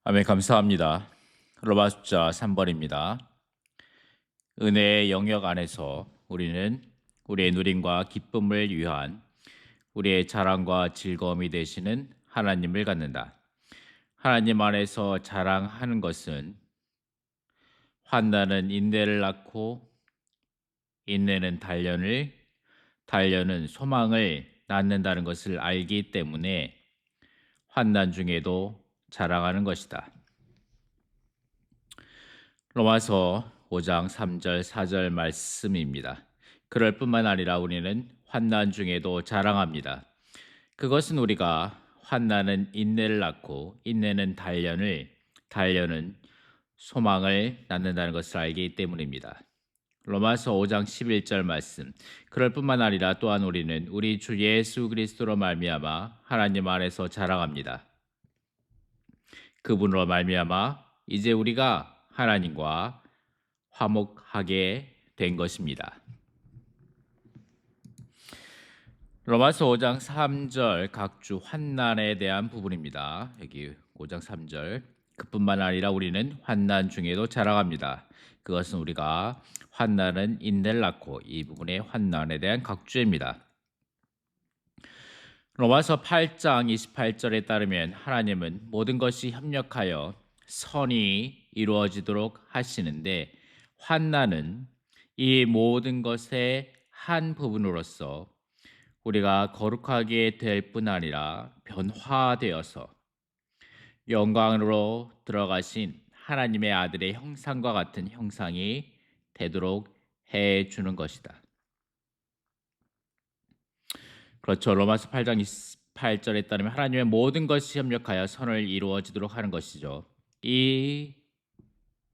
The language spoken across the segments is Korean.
아멘. 감사합니다. 로마 숫자 3번입니다. 은혜의 영역 안에서 우리는 우리의 누림과 기쁨을 위한 우리의 자랑과 즐거움이 되시는 하나님을 갖는다. 하나님 안에서 자랑하는 것은 환난은 인내를 낳고 인내는 단련을, 단련은 소망을 낳는다는 것을 알기 때문에 환난 중에도 자랑하는 것이다. 로마서 5장 3절 4절 말씀입니다. 그럴 뿐만 아니라 우리는 환난 중에도 자랑합니다. 그것은 우리가 환난은 인내를 낳고 인내는 단련을, 단련은 소망을 낳는다는 것을 알기 때문입니다. 로마서 5장 11절 말씀. 그럴 뿐만 아니라 또한 우리는 우리 주 예수 그리스도로 말미암아 하나님 안에서 자랑합니다. 그분으로 말미암아 이제 우리가 하나님과 화목하게 된 것입니다. 로마서 5장 3절 각주 환난에 대한 부분입니다. 여기 5장 3절. 그뿐만 아니라 우리는 환난 중에도 자랑합니다. 그것은 우리가 환난은 인내를 낳고, 이 부분의 환난에 대한 각주입니다. 로마서 8장 28절에 따르면 하나님은 모든 것이 협력하여 선이 이루어지도록 하시는데 환난은 이 모든 것의 한 부분으로서 우리가 거룩하게 될 뿐 아니라 변화되어서 영광으로 들어가신 하나님의 아들의 형상과 같은 형상이 되도록 해 주는 것이다. 그렇죠. 로마서 8장 28절에 따르면 하나님의 모든 것이 협력하여 선을 이루어지도록 하는 것이죠. 이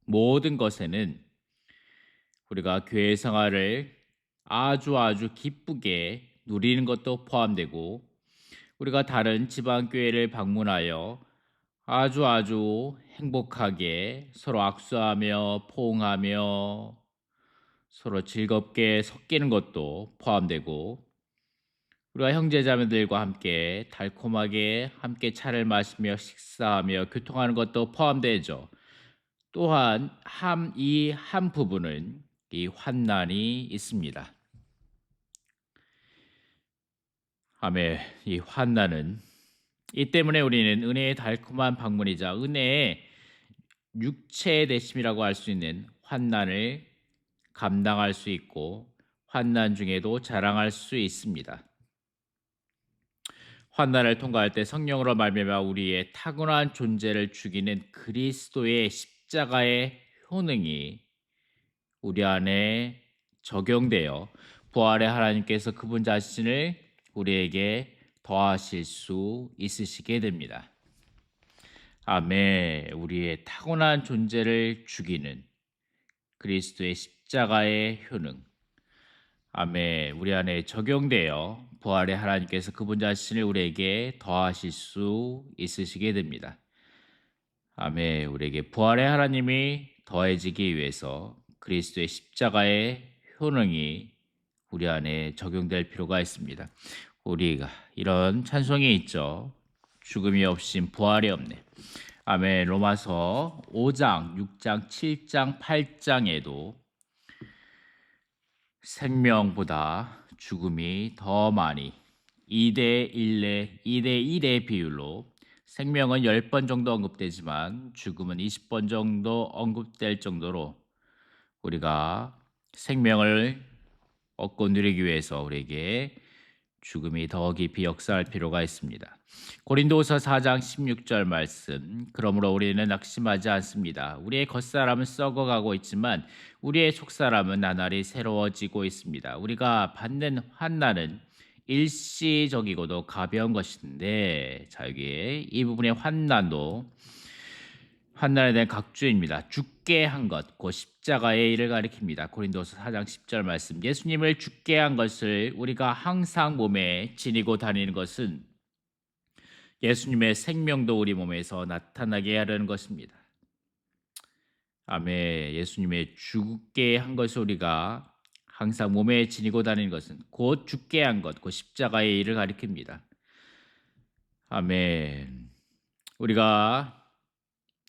모든 것에는 우리가 교회 생활을 아주 기쁘게 누리는 것도 포함되고, 우리가 다른 지방 교회를 방문하여 아주 행복하게 서로 악수하며 포옹하며 서로 즐겁게 섞이는 것도 포함되고, 우리가 형제자매들과 함께 달콤하게 함께 차를 마시며 식사하며 교통하는 것도 포함되죠. 또한 이 한 부분은 이 환난이 있습니다. 아멘. 이 환난은 이 때문에 우리는 은혜의 달콤한 방문이자 은혜의 육체 대심이라고 할 수 있는 환난을 감당할 수 있고, 환난 중에도 자랑할 수 있습니다. 환난을 통과할 때 성령으로 말미암아 우리의 타고난 존재를 죽이는 그리스도의 십자가의 효능이 우리 안에 적용되어 부활의 하나님께서 그분 자신을 우리에게 더하실 수 있으시게 됩니다. 아멘. 우리의 타고난 존재를 죽이는 그리스도의 십자가의 효능, 아멘, 우리 안에 적용되어 부활의 하나님께서 그분 자신을 우리에게 더하실 수 있으시게 됩니다. 아멘. 우리에게 부활의 하나님이 더해지기 위해서 그리스도의 십자가의 효능이 우리 안에 적용될 필요가 있습니다. 우리가 이런 찬송이 있죠. 죽음이 없인 부활이 없네. 아멘. 로마서 5장, 6장, 7장, 8장에도 생명보다 죽음이 더 많이 2대 1의 비율로 생명은 10번 정도 언급되지만 죽음은 20번 정도 언급될 정도로 우리가 생명을 얻고 누리기 위해서 우리에게 죽음이 더 깊이 역사할 필요가 있습니다. 고린도후서 4장 16절 말씀. 그러므로 우리는 낙심하지 않습니다. 우리의 겉사람은 썩어가고 있지만 우리의 속사람은 나날이 새로워지고 있습니다. 우리가 받는 환난은 일시적이고도 가벼운 것인데, 자, 여기 이 부분의 환난에 대한 각주입니다. 죽게 한 것, 곧 십자가의 일을 가리킵니다. 고린도서 4장 10절 말씀. 예수님을 죽게 한 것을 우리가 항상 몸에 지니고 다니는 것은 예수님의 생명도 우리 몸에서 나타나게 하려는 것입니다. 아멘. 예수님의 죽게 한 것을 우리가 항상 몸에 지니고 다니는 것은 곧 죽게 한 것, 곧 십자가의 일을 가리킵니다. 아멘. 우리가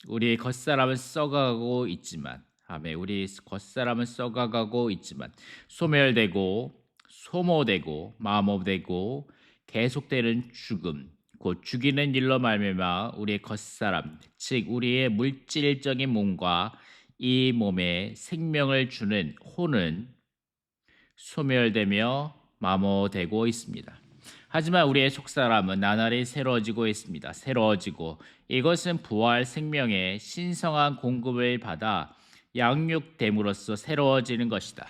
우리 겉사람은 썩어가고 있지만, 아멘. 우리 겉사람은 썩어가고 있지만 소멸되고 소모되고 마모되고 계속되는 죽음, 곧 죽이는 일로 말미암아 우리의 겉사람, 즉 우리의 물질적인 몸과 이 몸에 생명을 주는 혼은 소멸되며 마모되고 있습니다. 하지만 우리의 속사람은 나날이 새로워지고 있습니다. 새로워지고 이것은 부활 생명의 신성한 공급을 받아 양육됨으로써 새로워지는 것이다.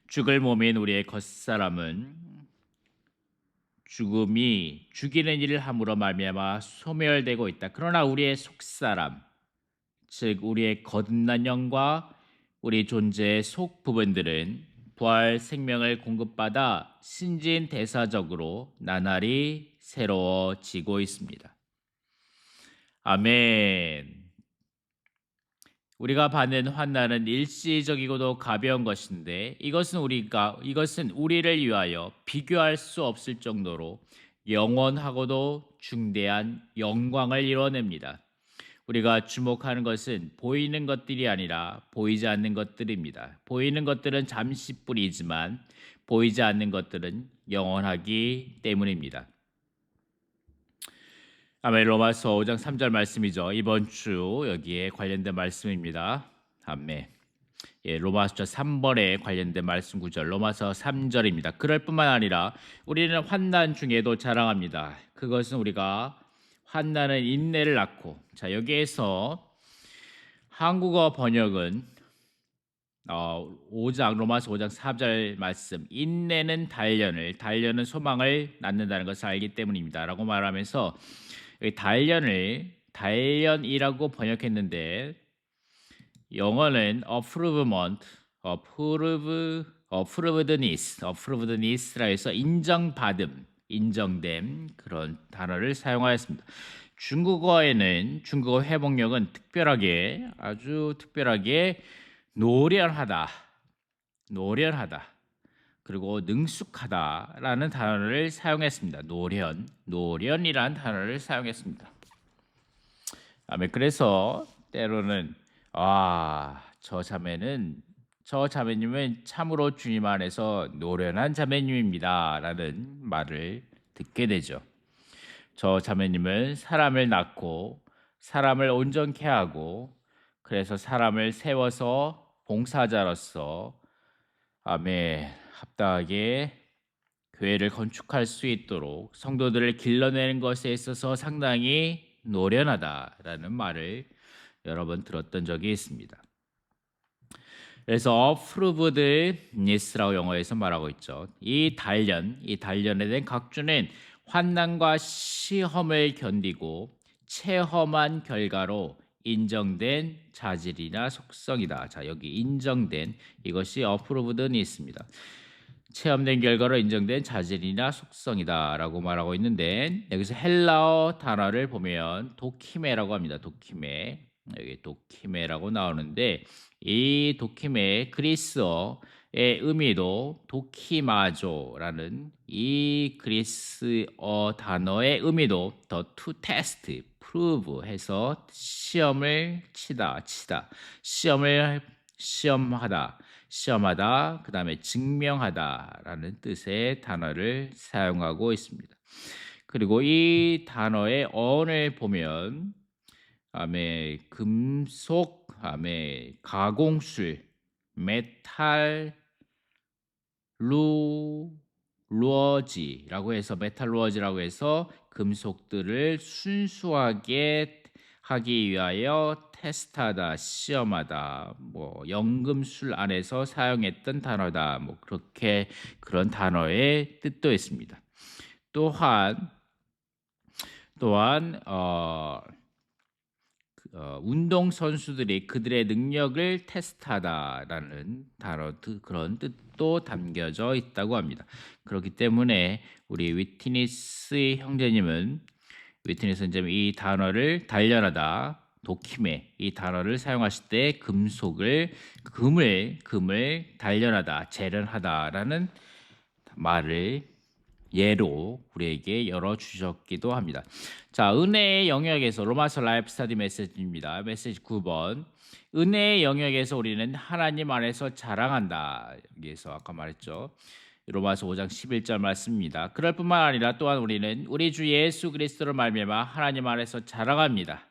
죽을 몸인 우리의 겉사람은 죽음이 죽이는 일을 함으로 말미암아 소멸되고 있다. 그러나 우리의 속사람, 즉 우리의 거듭난 영과 우리 존재의 속 부분들은 부활 생명을 공급받아 신진대사적으로 나날이 새로워지고 있습니다. 아멘. 우리가 받는 환난은 일시적이고도 가벼운 것인데 이것은 우리를 위하여 비교할 수 없을 정도로 영원하고도 중대한 영광을 이뤄냅니다. 우리가 주목하는 것은 보이는 것들이 아니라 보이지 않는 것들입니다. 보이는 것들은 잠시뿐이지만 보이지 않는 것들은 영원하기 때문입니다. 아멘. 로마서 5장 3절 말씀이죠. 이번 주 여기에 관련된 말씀입니다. 아멘. 로마서 3번에 관련된 말씀 구절 로마서 3절입니다. 그럴 뿐만 아니라 우리는 환난 중에도 자랑합니다. 그것은 우리가 환난은 인내를 낳고, 자 여기에서 한국어 번역은 로마서 5장 4절 말씀, 인내는 단련은 소망을 낳는다는 것을 알기 때문입니다 라고 말하면서 여기 단련이라고 번역했는데 영어는 approvedness라 해서 인정됨 그런 단어를 사용하였습니다. 중국어 회복력은 아주 특별하게 노련하다 그리고 능숙하다라는 단어를 사용했습니다. 노련이라는 단어를 사용했습니다. 아멘. 그래서 때로는 저 자매님은 참으로 주님 안에서 노련한 자매님입니다라는 말을 듣게 되죠. 저 자매님은 사람을 낳고 사람을 온전케 하고 그래서 사람을 세워서 봉사자로서 아멘 합당하게 교회를 건축할 수 있도록 성도들을 길러내는 것에 있어서 상당히 노련하다라는 말을 여러 번 들었던 적이 있습니다. 그래서 approvedness라고 영어에서 말하고 있죠. 이 단련에 대한 각주는 환난과 시험을 견디고 체험한 결과로 인정된 자질이나 속성이다. 자, 여기 인정된 이것이 approvedness입니다. 체험된 결과로 인정된 자질이나 속성이다라고 말하고 있는데 여기서 헬라어 단어를 보면 도키메라고 합니다. 여기 도키메라고 나오는데 이 도키메 그리스어의 의미도 도키마조라는 이 그리스어 단어의 의미도 the to test, prove 해서 시험을 치다 시험하다 그 다음에 증명하다라는 뜻의 단어를 사용하고 있습니다. 그리고 이 단어의 어원을 보면 금속, 가공술, 메탈루어지라고 해서 금속들을 순수하게 하기 위하여 테스트하다, 시험하다, 연금술 안에서 사용했던 단어다. 그런 단어의 뜻도 있습니다. 또한 운동 선수들이 그들의 능력을 테스트하다라는 그런 뜻도 담겨져 있다고 합니다. 그렇기 때문에 우리 위트니스 형제님은 이 단어를 단련하다, 도키메 이 단어를 사용하실 때 금을 단련하다, 재련하다라는 말을 예로 우리에게 열어 주셨기도 합니다. 자, 은혜의 영역에서 로마서 라이프 스터디 메시지입니다. 메시지 9번. 은혜의 영역에서 우리는 하나님 안에서 자랑한다. 여기에서 아까 말했죠. 로마서 5장 11절 말씀입니다. 그럴 뿐만 아니라 또한 우리는 우리 주 예수 그리스도로 말미암아 하나님 안에서 자랑합니다.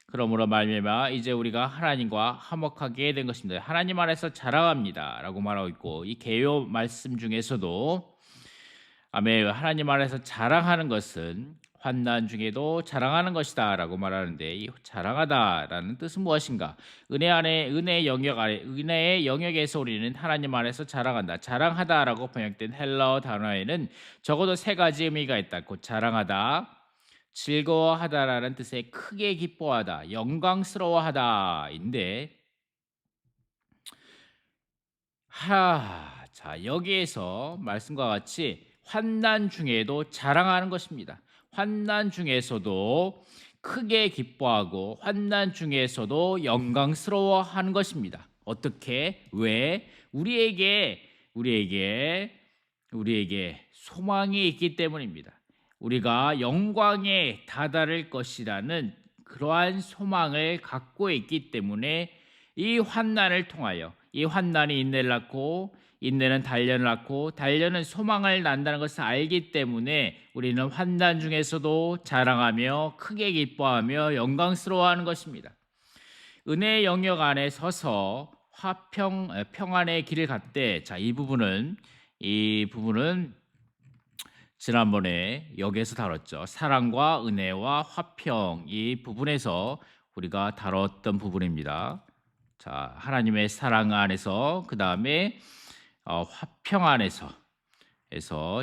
그러므로 말미암아 이제 우리가 하나님과 화목하게 된 것입니다. 하나님 안에서 자랑합니다라고 말하고 있고, 이 개요 말씀 중에서도 아멘, 하나님 안에서 자랑하는 것은 환난 중에도 자랑하는 것이다라고 말하는데, 이 자랑하다라는 뜻은 무엇인가? 은혜 안에 은혜의 영역 아래 은혜의 영역에서 우리는 하나님 안에서 자랑한다. 자랑하다라고 번역된 헬라어 단어에는 적어도 세 가지 의미가 있다. 곧 자랑하다, 즐거워하다라는 뜻의 크게 기뻐하다, 영광스러워하다인데, 자, 여기에서 말씀과 같이 환난 중에도 자랑하는 것입니다. 환난 중에서도 크게 기뻐하고 환난 중에서도 영광스러워하는 것입니다. 어떻게? 왜? 우리에게 소망이 있기 때문입니다. 우리가 영광에 다다를 것이라는 그러한 소망을 갖고 있기 때문에 이 환난을 통하여, 이 환난이 인내를 낳고 인내는 단련을 낳고 단련은 소망을 낳는다는 것을 알기 때문에 우리는 환난 중에서도 자랑하며 크게 기뻐하며 영광스러워하는 것입니다. 은혜의 영역 안에 서서 평안의 길을 갔대. 자, 이 부분은 지난번에 여기에서 다뤘죠. 사랑과 은혜와 화평, 이 부분에서 우리가 다뤘던 부분입니다. 자, 하나님의 사랑 안에서, 그 다음에 화평 안에서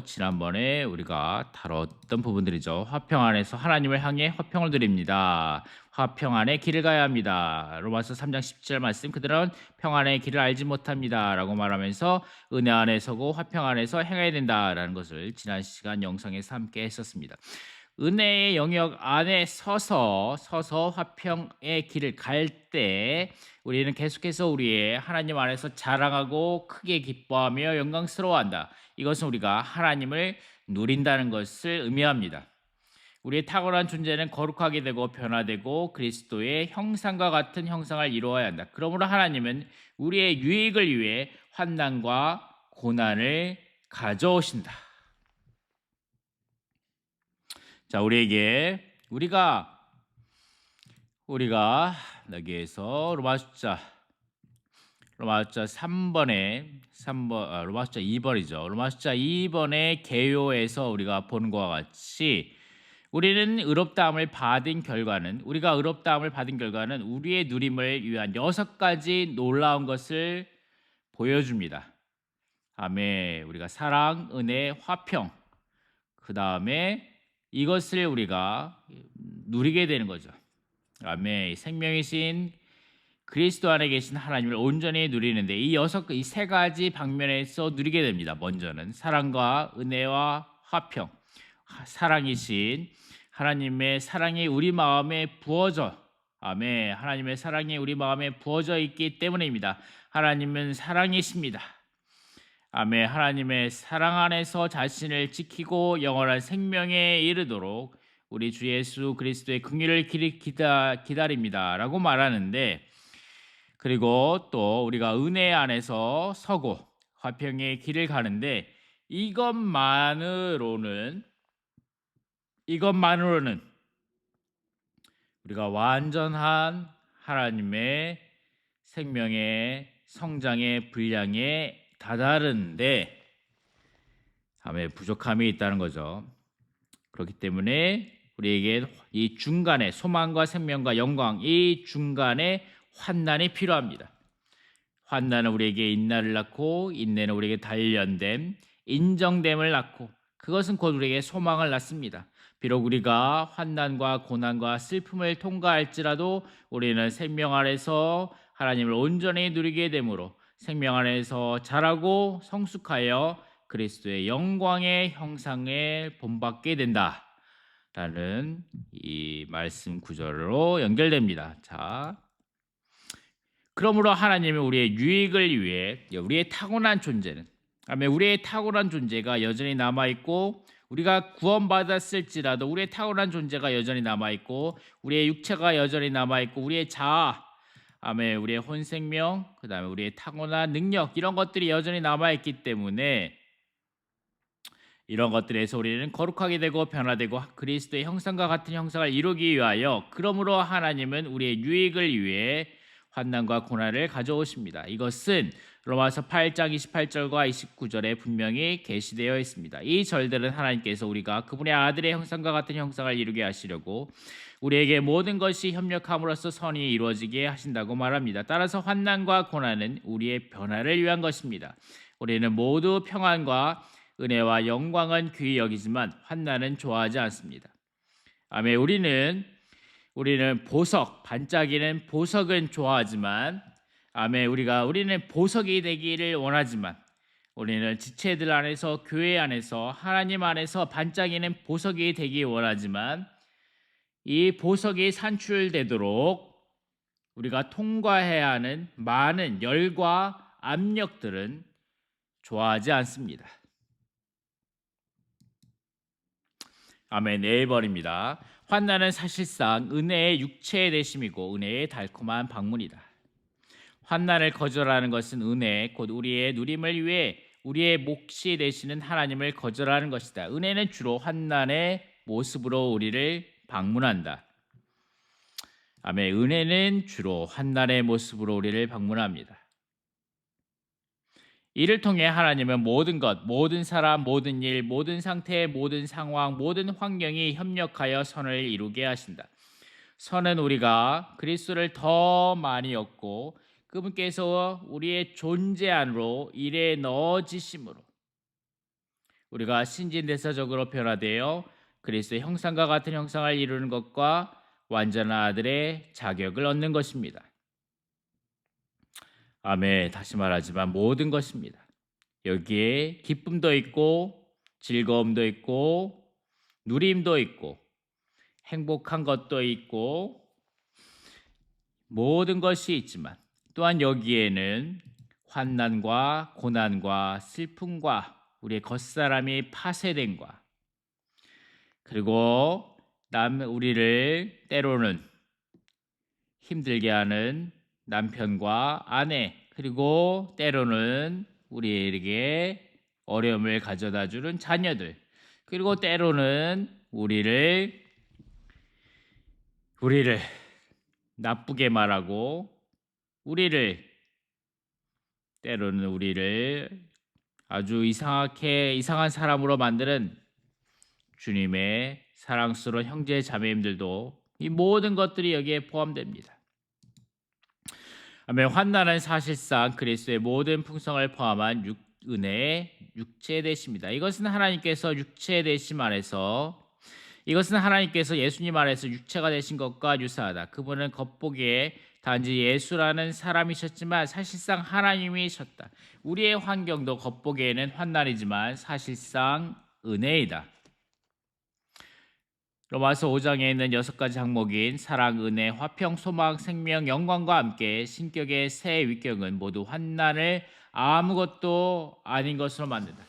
지난번에 우리가 다뤘던 부분들이죠. 화평 안에서 하나님을 향해 화평을 드립니다. 화평 안에 길을 가야 합니다. 로마서 3장 17절 말씀, 그들은 평안의 길을 알지 못합니다 라고 말하면서 은혜 안에 서고 화평 안에서 행해야 된다라는 것을 지난 시간 영상에서 함께 했었습니다. 은혜의 영역 안에 서서 화평의 길을 갈 때 우리는 계속해서 우리의 하나님 안에서 자랑하고 크게 기뻐하며 영광스러워한다. 이것은 우리가 하나님을 누린다는 것을 의미합니다. 우리의 탁월한 존재는 거룩하게 되고 변화되고 그리스도의 형상과 같은 형상을 이루어야 한다. 그러므로 하나님은 우리의 유익을 위해 환난과 고난을 가져오신다. 자, 우리가 여기에서 로마서 2번이죠. 로마서 2번의 개요에서 우리가 본 것과 같이 우리가 의롭다함을 받은 결과는 우리의 누림을 위한 6가지 놀라운 것을 보여줍니다. 아멘. 우리가 사랑, 은혜, 화평, 그 다음에 이것을 우리가 누리게 되는 거죠. 아멘. 생명이신 그리스도 안에 계신 하나님을 온전히 누리는데 이 3가지 방면에서 누리게 됩니다. 먼저는 사랑과 은혜와 화평. 사랑이신 하나님의 사랑이 우리 마음에 부어져, 아멘. 하나님의 사랑이 우리 마음에 부어져 있기 때문입니다. 하나님은 사랑이십니다. 아멘. 하나님의 사랑 안에서 자신을 지키고 영원한 생명에 이르도록 우리 주 예수 그리스도의 긍휼을 기다립니다 라고 말하는데, 그리고 또 우리가 은혜 안에서 서고 화평의 길을 가는데 이것만으로는 우리가 완전한 하나님의 생명의 성장의 분량에 다다르는데 아멘, 부족함이 있다는 거죠. 그렇기 때문에 우리에게 이 중간에 소망과 생명과 영광, 이 중간에 환난이 필요합니다. 환난은 우리에게 인내를 낳고 인내는 우리에게 단련됨, 인정됨을 낳고 그것은 곧 우리에게 소망을 낳습니다. 비록 우리가 환난과 고난과 슬픔을 통과할지라도 우리는 생명 안에서 하나님을 온전히 누리게 되므로 생명 안에서 자라고 성숙하여 그리스도의 영광의 형상에 본받게 된다라는 이 말씀 구절로 연결됩니다. 자, 그러므로 하나님은 우리의 유익을 위해 우리의 타고난 존재는 아멘. 우리의 탁월한 존재가 여전히 남아 있고 우리가 구원받았을지라도 우리의 탁월한 존재가 여전히 남아 있고 우리의 육체가 여전히 남아 있고 우리의 자아, 아멘, 우리의 혼생명, 그다음에 우리의 탁월한 능력 이런 것들이 여전히 남아 있기 때문에 이런 것들에서 우리는 거룩하게 되고 변화되고 그리스도의 형상과 같은 형상을 이루기 위하여 그러므로 하나님은 우리의 유익을 위해 환난과 고난을 가져오십니다. 이것은 로마서 8장 28절과 29절에 분명히 게시되어 있습니다. 이 절들은 하나님께서 우리가 그분의 아들의 형상과 같은 형상을 이루게 하시려고 우리에게 모든 것이 협력함으로써 선이 이루어지게 하신다고 말합니다. 따라서 환난과 고난은 우리의 변화를 위한 것입니다. 우리는 모두 평안과 은혜와 영광은 귀히 여기지만 환난은 좋아하지 않습니다. 아멘. 우리는 보석, 반짝이는 보석은 좋아하지만, 아멘, 우리는 보석이 되기를 원하지만, 우리는 지체들 안에서, 교회 안에서, 하나님 안에서 반짝이는 보석이 되기 원하지만, 이 보석이 산출되도록 우리가 통과해야 하는 많은 열과 압력들은 좋아하지 않습니다. 아멘. 4번입니다. 환난은 사실상 은혜의 육체의 대심이고 은혜의 달콤한 방문이다. 환난을 거절하는 것은 은혜, 곧 우리의 누림을 위해 우리의 몫이 되시는 하나님을 거절하는 것이다. 은혜는 주로 환난의 모습으로 우리를 방문한다. 아멘. 은혜는 주로 환난의 모습으로 우리를 방문합니다. 이를 통해 하나님은 모든 것, 모든 사람, 모든 일, 모든 상태, 모든 상황, 모든 환경이 협력하여 선을 이루게 하신다. 선은 우리가 그리스도를 더 많이 얻고 그분께서 우리의 존재 안으로 일에 넣어지심으로 우리가 신진대사적으로 변화되어 그리스도의 형상과 같은 형상을 이루는 것과 완전한 아들의 자격을 얻는 것입니다. 아멘. 다시 말하지만 모든 것입니다. 여기에 기쁨도 있고 즐거움도 있고 누림도 있고 행복한 것도 있고 모든 것이 있지만 또한 여기에는 환난과 고난과 슬픔과 우리의 겉사람이 파쇄됨과 그리고 우리를 때로는 힘들게 하는 남편과 아내 그리고 때로는 우리에게 어려움을 가져다 주는 자녀들 그리고 때로는 우리를 나쁘게 말하고 때로는 우리를 아주 이상한 사람으로 만드는 주님의 사랑스러운 형제 자매님들도 이 모든 것들이 여기에 포함됩니다. 아멘. 환난은 사실상 그리스도의 모든 풍성을 포함한 은혜의 육체 되심이다. 이것은 하나님께서 예수님 안에서 육체가 되신 것과 유사하다. 그분은 겉보기에 단지 예수라는 사람이셨지만 사실상 하나님이셨다. 우리의 환경도 겉보기에는 환난이지만 사실상 은혜이다. 로마서 5장에 있는 6가지 항목인 사랑, 은혜, 화평, 소망, 생명, 영광과 함께 신격의 세 위격은 모두 환난을 아무것도 아닌 것으로 만든다.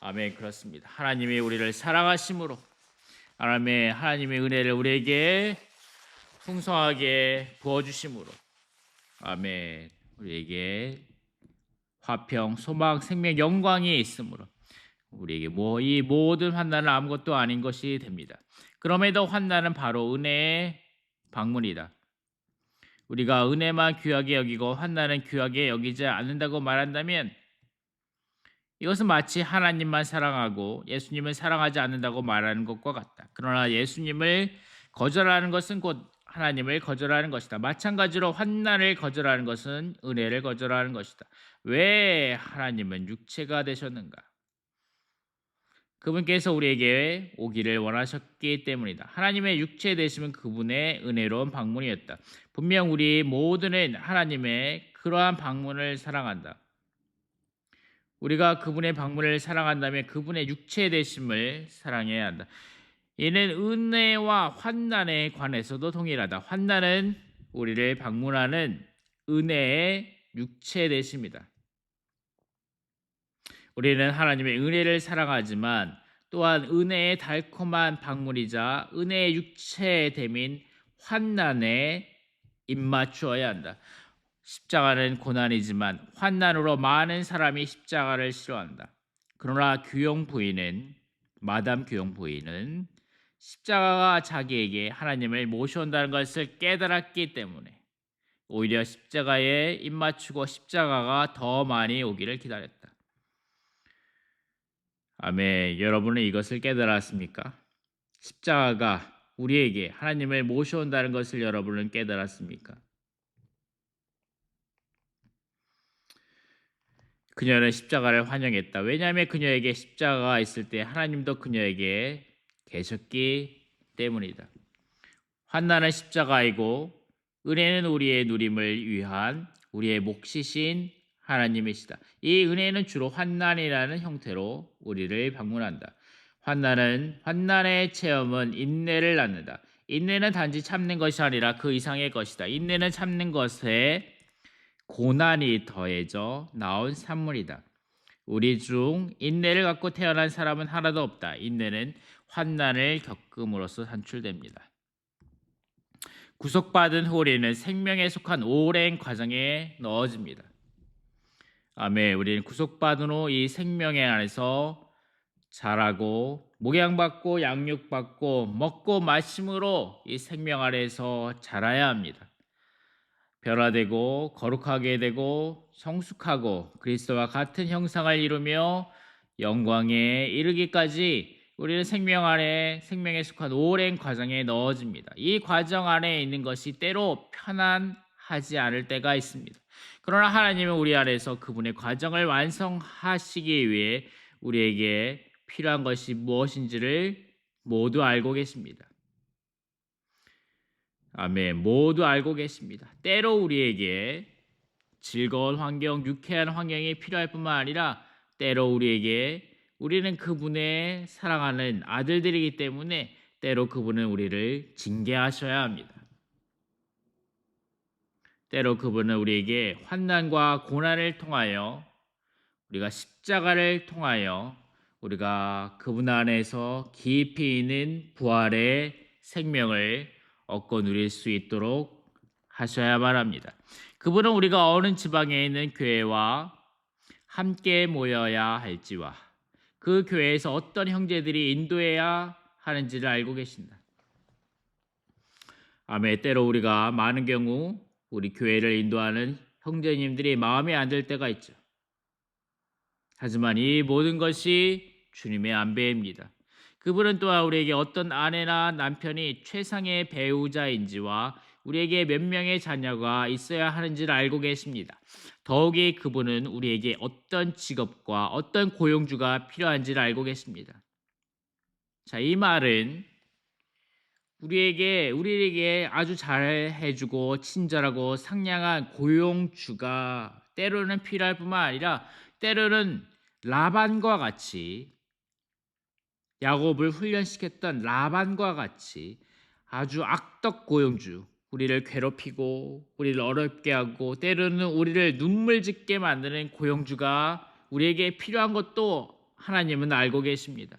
아멘. 그렇습니다. 하나님이 우리를 사랑하심으로 하나님의 은혜를 우리에게 풍성하게 부어주심으로 아멘. 우리에게 화평, 소망, 생명, 영광이 있으므로 우리에게 이 모든 환난은 아무것도 아닌 것이 됩니다. 그럼에도 환난은 바로 은혜의 방문이다. 우리가 은혜만 귀하게 여기고 환난은 귀하게 여기지 않는다고 말한다면 이것은 마치 하나님만 사랑하고 예수님을 사랑하지 않는다고 말하는 것과 같다. 그러나 예수님을 거절하는 것은 곧 하나님을 거절하는 것이다. 마찬가지로 환난을 거절하는 것은 은혜를 거절하는 것이다. 왜 하나님은 육체가 되셨는가? 그분께서 우리에게 오기를 원하셨기 때문이다. 하나님의 육체 되심은 그분의 은혜로운 방문이었다. 분명 우리 모두는 하나님의 그러한 방문을 사랑한다. 우리가 그분의 방문을 사랑한다면 그분의 육체 되심을 사랑해야 한다. 이는 은혜와 환난에 관해서도 동일하다. 환난은 우리를 방문하는 은혜의 육체 되심이다. 우리는 하나님의 은혜를 사랑하지만 또한 은혜의 달콤한 방문이자 은혜의 육체됨인 환난에 입맞추어야 한다. 십자가는 고난이지만 환난으로 많은 사람이 십자가를 싫어한다. 그러나 마담 규영 부인은 십자가가 자기에게 하나님을 모셔온다는 것을 깨달았기 때문에 오히려 십자가에 입맞추고 십자가가 더 많이 오기를 기다렸다. 아멘. 여러분은 이것을 깨달았습니까? 십자가가 우리에게 하나님을 모셔온다는 것을 여러분은 깨달았습니까? 그녀는 십자가를 환영했다. 왜냐하면 그녀에게 십자가가 있을 때 하나님도 그녀에게 계셨기 때문이다. 환난은 십자가이고 은혜는 우리의 누림을 위한 우리의 몫이신 하나님이시다. 이 은혜는 주로 환난이라는 형태로 우리를 방문한다. 환난의 체험은 인내를 낳는다. 인내는 단지 참는 것이 아니라 그 이상의 것이다. 인내는 참는 것에 고난이 더해져 나온 산물이다. 우리 중 인내를 갖고 태어난 사람은 하나도 없다. 인내는 환난을 겪음으로써 산출됩니다. 구속받은 후 우리는 생명에 속한 오랜 과정에 넣어집니다. 아멘. 우리는 구속받은 후 이 생명의 안에서 자라고 목양받고 양육받고 먹고 마심으로 이 생명 아래에서 자라야 합니다. 변화되고 거룩하게 되고 성숙하고 그리스도와 같은 형상을 이루며 영광에 이르기까지 우리는 생명에 속한 오랜 과정에 넣어집니다. 이 과정 안에 있는 것이 때로 편안하지 않을 때가 있습니다. 그러나 하나님은 우리 안에서 그분의 과정을 완성하시기 위해 우리에게 필요한 것이 무엇인지를 모두 알고 계십니다. 아멘. 모두 알고 계십니다. 때로 우리에게 즐거운 환경, 유쾌한 환경이 필요할 뿐만 아니라 때로 우리는 그분의 사랑하는 아들들이기 때문에 때로 그분은 우리를 징계하셔야 합니다. 때로 그분은 우리에게 환난과 고난을 통하여 우리가 십자가를 통하여 우리가 그분 안에서 깊이 있는 부활의 생명을 얻고 누릴 수 있도록 하셔야만 합니다. 그분은 우리가 어느 지방에 있는 교회와 함께 모여야 할지와 그 교회에서 어떤 형제들이 인도해야 하는지를 알고 계신다. 아멘. 때로 우리가 많은 경우 우리 교회를 인도하는 형제님들이 마음에 안 들 때가 있죠. 하지만 이 모든 것이 주님의 안배입니다. 그분은 또한 우리에게 어떤 아내나 남편이 최상의 배우자인지와 우리에게 몇 명의 자녀가 있어야 하는지를 알고 계십니다. 더욱이 그분은 우리에게 어떤 직업과 어떤 고용주가 필요한지를 알고 계십니다. 자, 이 말은 우리에게 아주 잘해주고 친절하고 상냥한 고용주가 때로는 필요할 뿐만 아니라 때로는 라반과 같이 야곱을 훈련시켰던 라반과 같이 아주 악덕 고용주, 우리를 괴롭히고 우리를 어렵게 하고 때로는 우리를 눈물 짓게 만드는 고용주가 우리에게 필요한 것도 하나님은 알고 계십니다.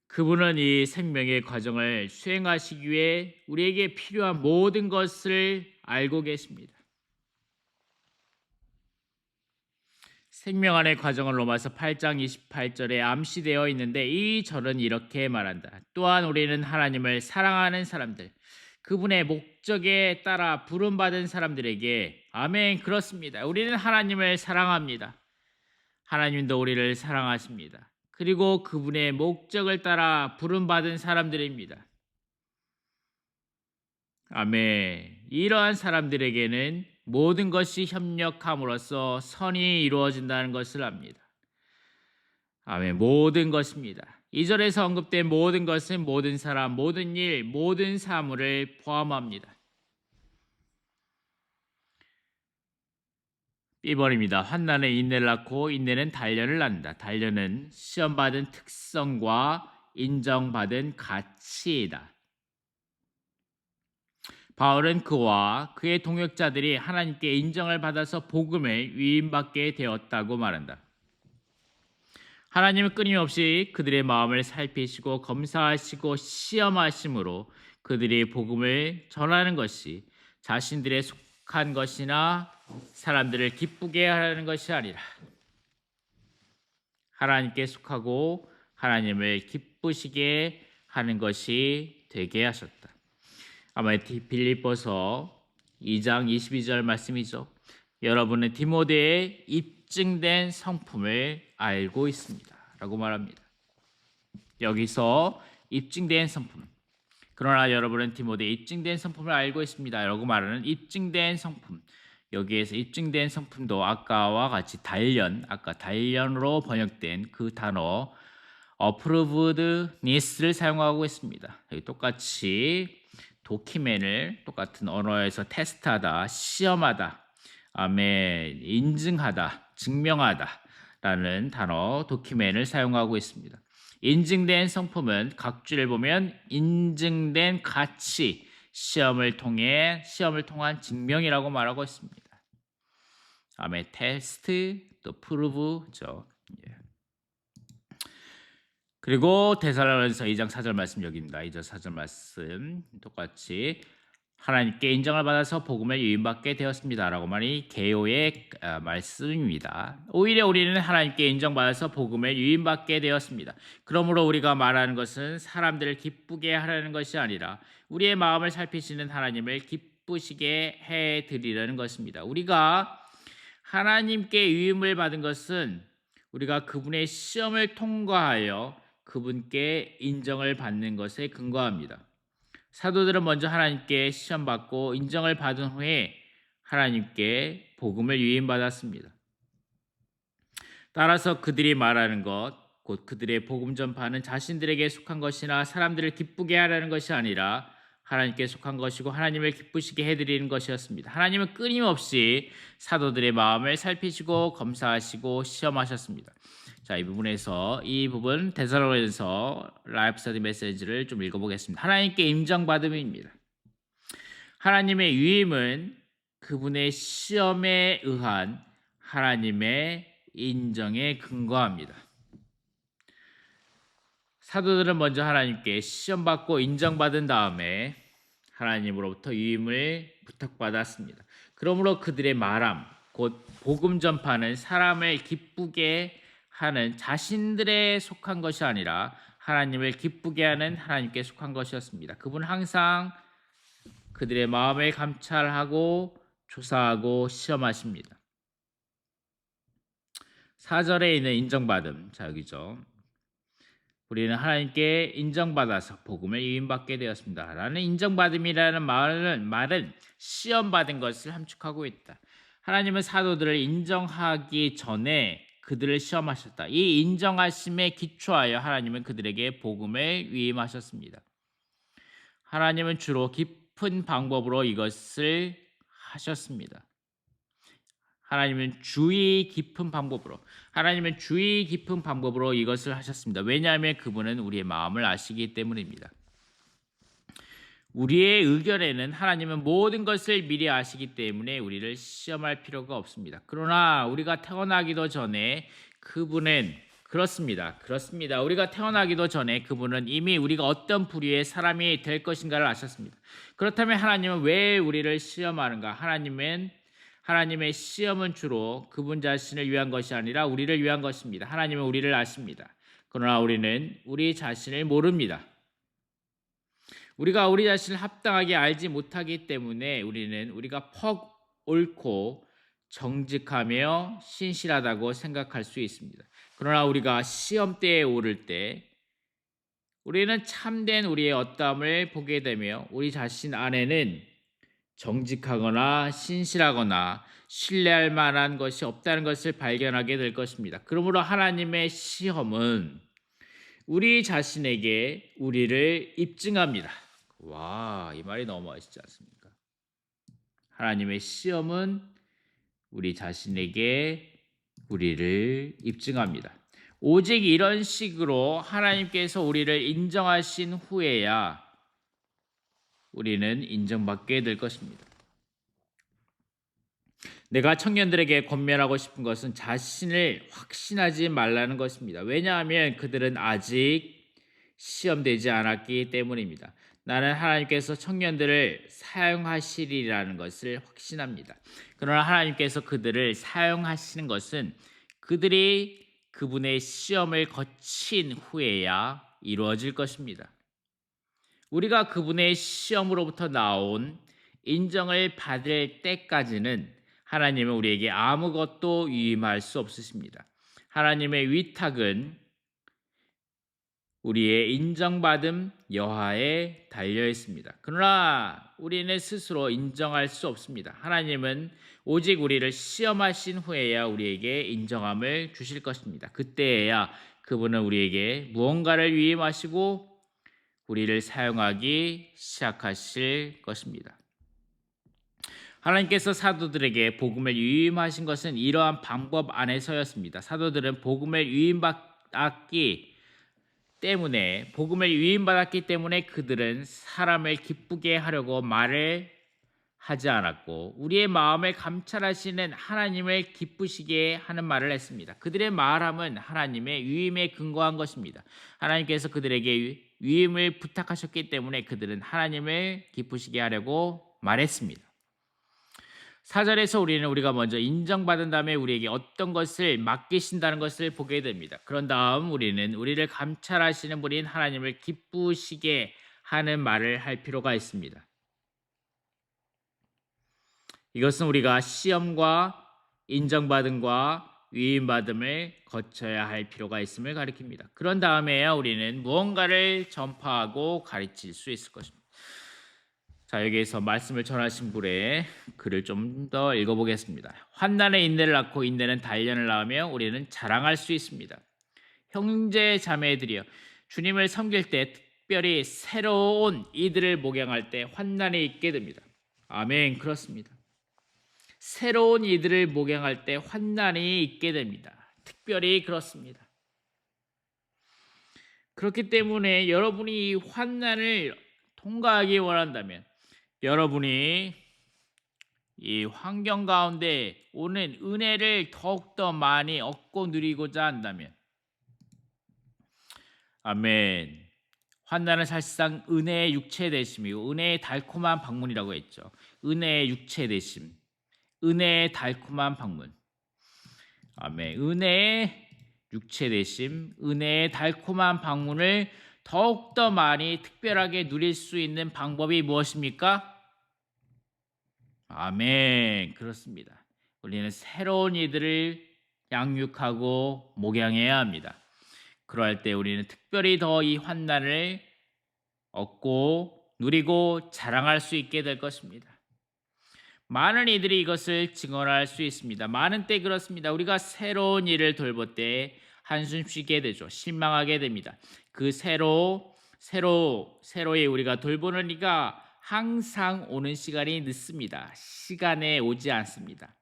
그분은 이 생명의 과정을 수행하시기 위해 우리에게 필요한 모든 것을 알고 계십니다. 생명 안의 과정을 로마서 8장 28절에 암시되어 있는데 이 절은 이렇게 말한다. 또한 우리는 하나님을 사랑하는 사람들, 그분의 목적에 따라 부름받은 사람들에게 아멘. 그렇습니다. 우리는 하나님을 사랑합니다. 하나님도 우리를 사랑하십니다. 그리고 그분의 목적을 따라 부름받은 사람들입니다. 아멘. 이러한 사람들에게는 모든 것이 협력함으로써 선이 이루어진다는 것을 압니다. 아멘. 모든 것입니다. 2절에서 언급된 모든 것은 모든 사람, 모든 일, 모든 사물을 포함합니다. B번입니다. 환난은 인내를 낳고 인내는 단련을 낳는다. 단련은 시험받은 특성과 인정받은 가치이다. 바울은 그와 그의 동역자들이 하나님께 인정을 받아서 복음을 위임받게 되었다고 말한다. 하나님은 끊임없이 그들의 마음을 살피시고 검사하시고 시험하심으로 그들이 복음을 전하는 것이 자신들의 속한 것이나 사람들을 기쁘게 하는 것이 아니라 하나님께 속하고 하나님을 기쁘시게 하는 것이 되게 하셨다. 아마 빌립보서 2장 22절 말씀이죠. 여러분은 디모데의 입증된 성품을 알고 있습니다. 라고 말합니다. 여기서 입증된 성품. 그러나 여러분은 디모데의 입증된 성품을 알고 있습니다. 라고 말하는 입증된 성품. 여기에서 입증된 성품도 아까와 같이 아까 단련으로 번역된 그 단어 approvedness를 사용하고 있습니다. 여기 똑같이 도키맨을 똑같은 언어에서 테스트하다, 시험하다, 인증하다, 증명하다라는 단어 도키맨을 사용하고 있습니다. 인증된 성품은 각주를 보면 인증된 가치, 시험을 통한 증명이라고 말하고 있습니다. 테스트, 또 프루브죠. 그리고 데살로니가서 2장 4절 말씀 여기입니다. 2절 4절 말씀 똑같이 하나님께 인정을 받아서 복음을 유임받게 되었습니다라고 말이 개요의 말씀입니다. 오히려 우리는 하나님께 인정받아서 복음을 유임받게 되었습니다. 그러므로 우리가 말하는 것은 사람들을 기쁘게 하려는 것이 아니라 우리의 마음을 살피시는 하나님을 기쁘시게 해드리려는 것입니다. 우리가 하나님께 유임을 받은 것은 우리가 그분의 시험을 통과하여 그분께 인정을 받는 것에 근거합니다. 사도들은 먼저 하나님께 시험받고 인정을 받은 후에 하나님께 복음을 유임받았습니다. 따라서 그들이 말하는 것, 곧 그들의 복음 전파는 자신들에게 속한 것이나 사람들을 기쁘게 하려는 것이 아니라 하나님께 속한 것이고 하나님을 기쁘시게 해드리는 것이었습니다. 하나님은 끊임없이 사도들의 마음을 살피시고 검사하시고 시험하셨습니다. 자, 이 부분 데살로니가서 라이프 스터디 메시지를 좀 읽어보겠습니다. 하나님께 인정받음입니다. 하나님의 유임은 그분의 시험에 의한 하나님의 인정에 근거합니다. 사도들은 먼저 하나님께 시험받고 인정받은 다음에 하나님으로부터 유임을 부탁받았습니다. 그러므로 그들의 말함, 곧 복음 전파는 사람을 기쁘게 하는 자신들에 속한 것이 아니라 하나님을 기쁘게 하는 하나님께 속한 것이었습니다. 그분은 항상 그들의 마음을 감찰하고 조사하고 시험하십니다. 4절에 있는 인정받음, 자 여기죠. 우리는 하나님께 인정받아서 복음을 유임받게 되었습니다. 라는 인정받음이라는 말은 시험받은 것을 함축하고 있다. 하나님은 사도들을 인정하기 전에 그들을 시험하셨다. 이 인정하심에 기초하여 하나님은 그들에게 복음을 위임하셨습니다. 하나님은 주로 깊은 방법으로 이것을 하셨습니다. 하나님은 주의 깊은 방법으로 이것을 하셨습니다. 왜냐하면 그분은 우리의 마음을 아시기 때문입니다. 우리의 의견에는 하나님은 모든 것을 미리 아시기 때문에 우리를 시험할 필요가 없습니다. 그러나 우리가 태어나기도 전에 그렇습니다. 우리가 태어나기도 전에 그분은 이미 우리가 어떤 부류의 사람이 될 것인가를 아셨습니다. 그렇다면 하나님은 왜 우리를 시험하는가? 하나님의 시험은 주로 그분 자신을 위한 것이 아니라 우리를 위한 것입니다. 하나님은 우리를 아십니다. 그러나 우리는 우리 자신을 모릅니다. 우리가 우리 자신을 합당하게 알지 못하기 때문에 우리는 우리가 옳고 정직하며 신실하다고 생각할 수 있습니다. 그러나 우리가 시험대에 오를 때 우리는 참된 우리의 어떠함을 보게 되며 우리 자신 안에는 정직하거나 신실하거나 신뢰할 만한 것이 없다는 것을 발견하게 될 것입니다. 그러므로 하나님의 시험은 우리 자신에게 우리를 입증합니다. 와, 이 말이 너무 멋있지 않습니까? 하나님의 시험은 우리 자신에게 우리를 입증합니다. 오직 이런 식으로 하나님께서 우리를 인정하신 후에야 우리는 인정받게 될 것입니다. 내가 청년들에게 권면하고 싶은 것은 자신을 확신하지 말라는 것입니다. 왜냐하면 그들은 아직 시험되지 않았기 때문입니다. 나는 하나님께서 청년들을 사용하시리라는 것을 확신합니다. 그러나 하나님께서 그들을 사용하시는 것은 그들이 그분의 시험을 거친 후에야 이루어질 것입니다. 우리가 그분의 시험으로부터 나온 인정을 받을 때까지는 하나님은 우리에게 아무것도 위임할 수 없으십니다. 하나님의 위탁은 우리의 인정받음 여하에 달려 있습니다. 그러나 우리는 스스로 인정할 수 없습니다. 하나님은 오직 우리를 시험하신 후에야 우리에게 인정함을 주실 것입니다. 그때에야 그분은 우리에게 무언가를 위임하시고 우리를 사용하기 시작하실 것입니다. 하나님께서 사도들에게 복음을 위임하신 것은 이러한 방법 안에서였습니다. 사도들은 복음을 위임받았기 때문에 그들은 사람을 기쁘게 하려고 말을 하지 않았고 우리의 마음을 감찰하시는 하나님을 기쁘시게 하는 말을 했습니다. 그들의 말함은 하나님의 위임에 근거한 것입니다. 하나님께서 그들에게 위임을 부탁하셨기 때문에 그들은 하나님을 기쁘시게 하려고 말했습니다. 4절에서 우리가 먼저 인정받은 다음에 우리에게 어떤 것을 맡기신다는 것을 보게 됩니다. 그런 다음 우리를 감찰하시는 분인 하나님을 기쁘시게 하는 말을 할 필요가 있습니다. 이것은 우리가 시험과 인정받음과 위임받음을 거쳐야 할 필요가 있음을 가리킵니다. 그런 다음에야 우리는 무언가를 전파하고 가르칠 수 있을 것입니다. 자, 여기에서 말씀을 전하신 분의 글을 좀 더 읽어보겠습니다. 환난에 인내를 낳고 인내는 단련을 낳으며 우리는 자랑할 수 있습니다. 형제 자매들이여, 주님을 섬길 때 특별히 새로운 이들을 목양할 때 환난이 있게 됩니다. 아멘. 그렇습니다. 새로운 이들을 목양할 때 환난이 있게 됩니다. 특별히 그렇습니다. 그렇기 때문에 여러분이 이 환난을 통과하기 원한다면, 여러분이 이 환경 가운데 오는 은혜를 더욱더 많이 얻고 누리고자 한다면, 아멘. 환난은 사실상 은혜의 육체 되심이고 은혜의 달콤한 방문이라고 했죠. 은혜의 육체 되심, 은혜의 달콤한 방문. 아멘. 은혜의 육체 되심, 은혜의 달콤한 방문을 더욱더 많이 특별하게 누릴 수 있는 방법이 무엇입니까? 아멘. 그렇습니다. 우리는 새로운 이들을 양육하고 목양해야 합니다. 그럴 때 우리는 특별히 더 이 환난을 얻고 누리고 자랑할 수 있게 될 것입니다. 많은 이들이 이것을 증언할 수 있습니다. 많은 때 그렇습니다. 우리가 새로운 일을 돌볼 때 한숨 쉬게 되죠. 실망하게 됩니다. 그 새로이 우리가 돌보는 이가 항상 오는 시간이 늦습니다. 시간에 오지 않습니다.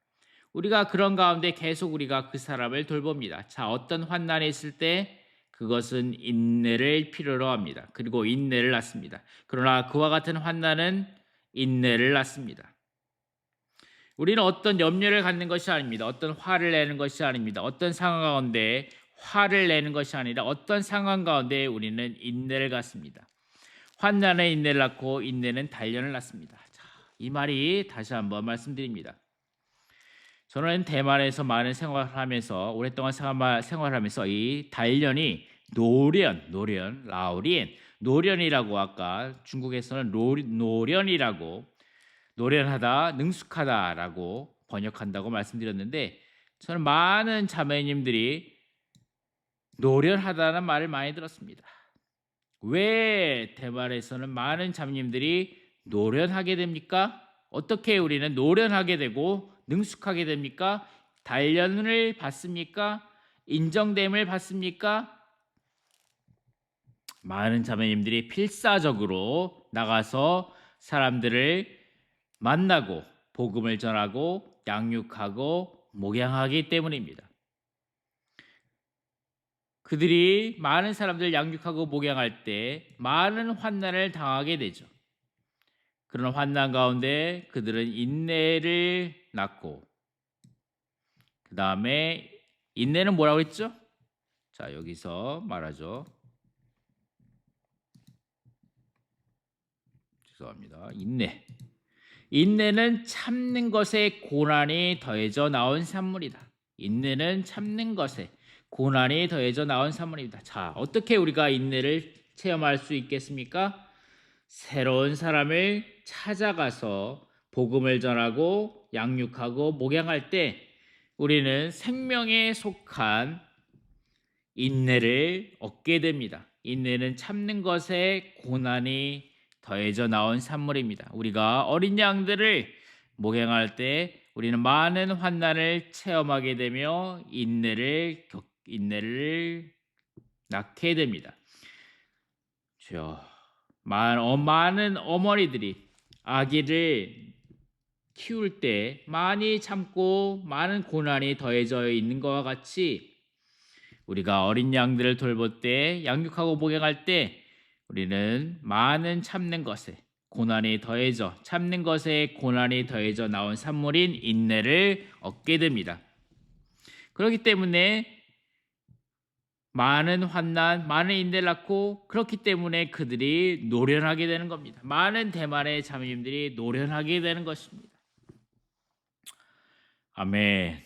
우리가 그런 가운데 계속 우리가 그 사람을 돌봅니다. 자, 어떤 환난이 있을 때 그것은 인내를 필요로 합니다. 그리고 인내를 낳습니다. 그러나 그와 같은 환난은 인내를 낳습니다. 우리는 어떤 염려를 갖는 것이 아닙니다. 어떤 화를 내는 것이 아닙니다. 어떤 상황 가운데 화를 내는 것이 아니라 어떤 상황 가운데 우리는 인내를 갖습니다. 환난은 인내를 낳고 인내는 단련을 낳습니다. 자, 이 말이 다시 한번 말씀드립니다. 저는 대만에서 많은 생활을 하면서 오랫동안 생활하면서 이 단련이 노련이라고 아까 중국에서는 노련이라고 노련하다, 능숙하다라고 번역한다고 말씀드렸는데 저는 많은 자매님들이 노련하다는 말을 많이 들었습니다. 왜 대만에서는 많은 자매님들이 노련하게 됩니까? 어떻게 우리는 노련하게 되고 능숙하게 됩니까? 단련을 받습니까? 인정됨을 받습니까? 많은 자매님들이 필사적으로 나가서 사람들을 만나고 복음을 전하고 양육하고 목양하기 때문입니다. 그들이 많은 사람들을 양육하고 목양할 때 많은 환난을 당하게 되죠. 그런 환난 가운데 그들은 인내를 낳고, 그 다음에 인내는 뭐라고 했죠? 자, 여기서 말하죠. 죄송합니다. 인내는 참는 것에 고난이 더해져 나온 산물이다. 인내는 참는 것에 고난이 더해져 나온 산물입니다. 자, 어떻게 우리가 인내를 체험할 수 있겠습니까? 새로운 사람을 찾아가서 복음을 전하고 양육하고 목양할 때 우리는 생명에 속한 인내를 얻게 됩니다. 인내는 참는 것에 고난이 더해져 나온 산물입니다. 우리가 어린 양들을 목양할 때 우리는 많은 환난을 체험하게 되며 인내를 낳게 됩니다. 주여, 많은 어머니들이 아기를 키울 때 많이 참고 많은 고난이 더해져 있는 것과 같이 우리가 어린 양들을 돌볼 때, 양육하고 목양할 때 우리는 많은 참는 것에 참는 것에 고난이 더해져 나온 산물인 인내를 얻게 됩니다. 그렇기 때문에 많은 환난, 많은 인내를 낳고, 그렇기 때문에 그들이 노련하게 되는 겁니다. 많은 대만의 자매님들이 노련하게 되는 것입니다. 아멘.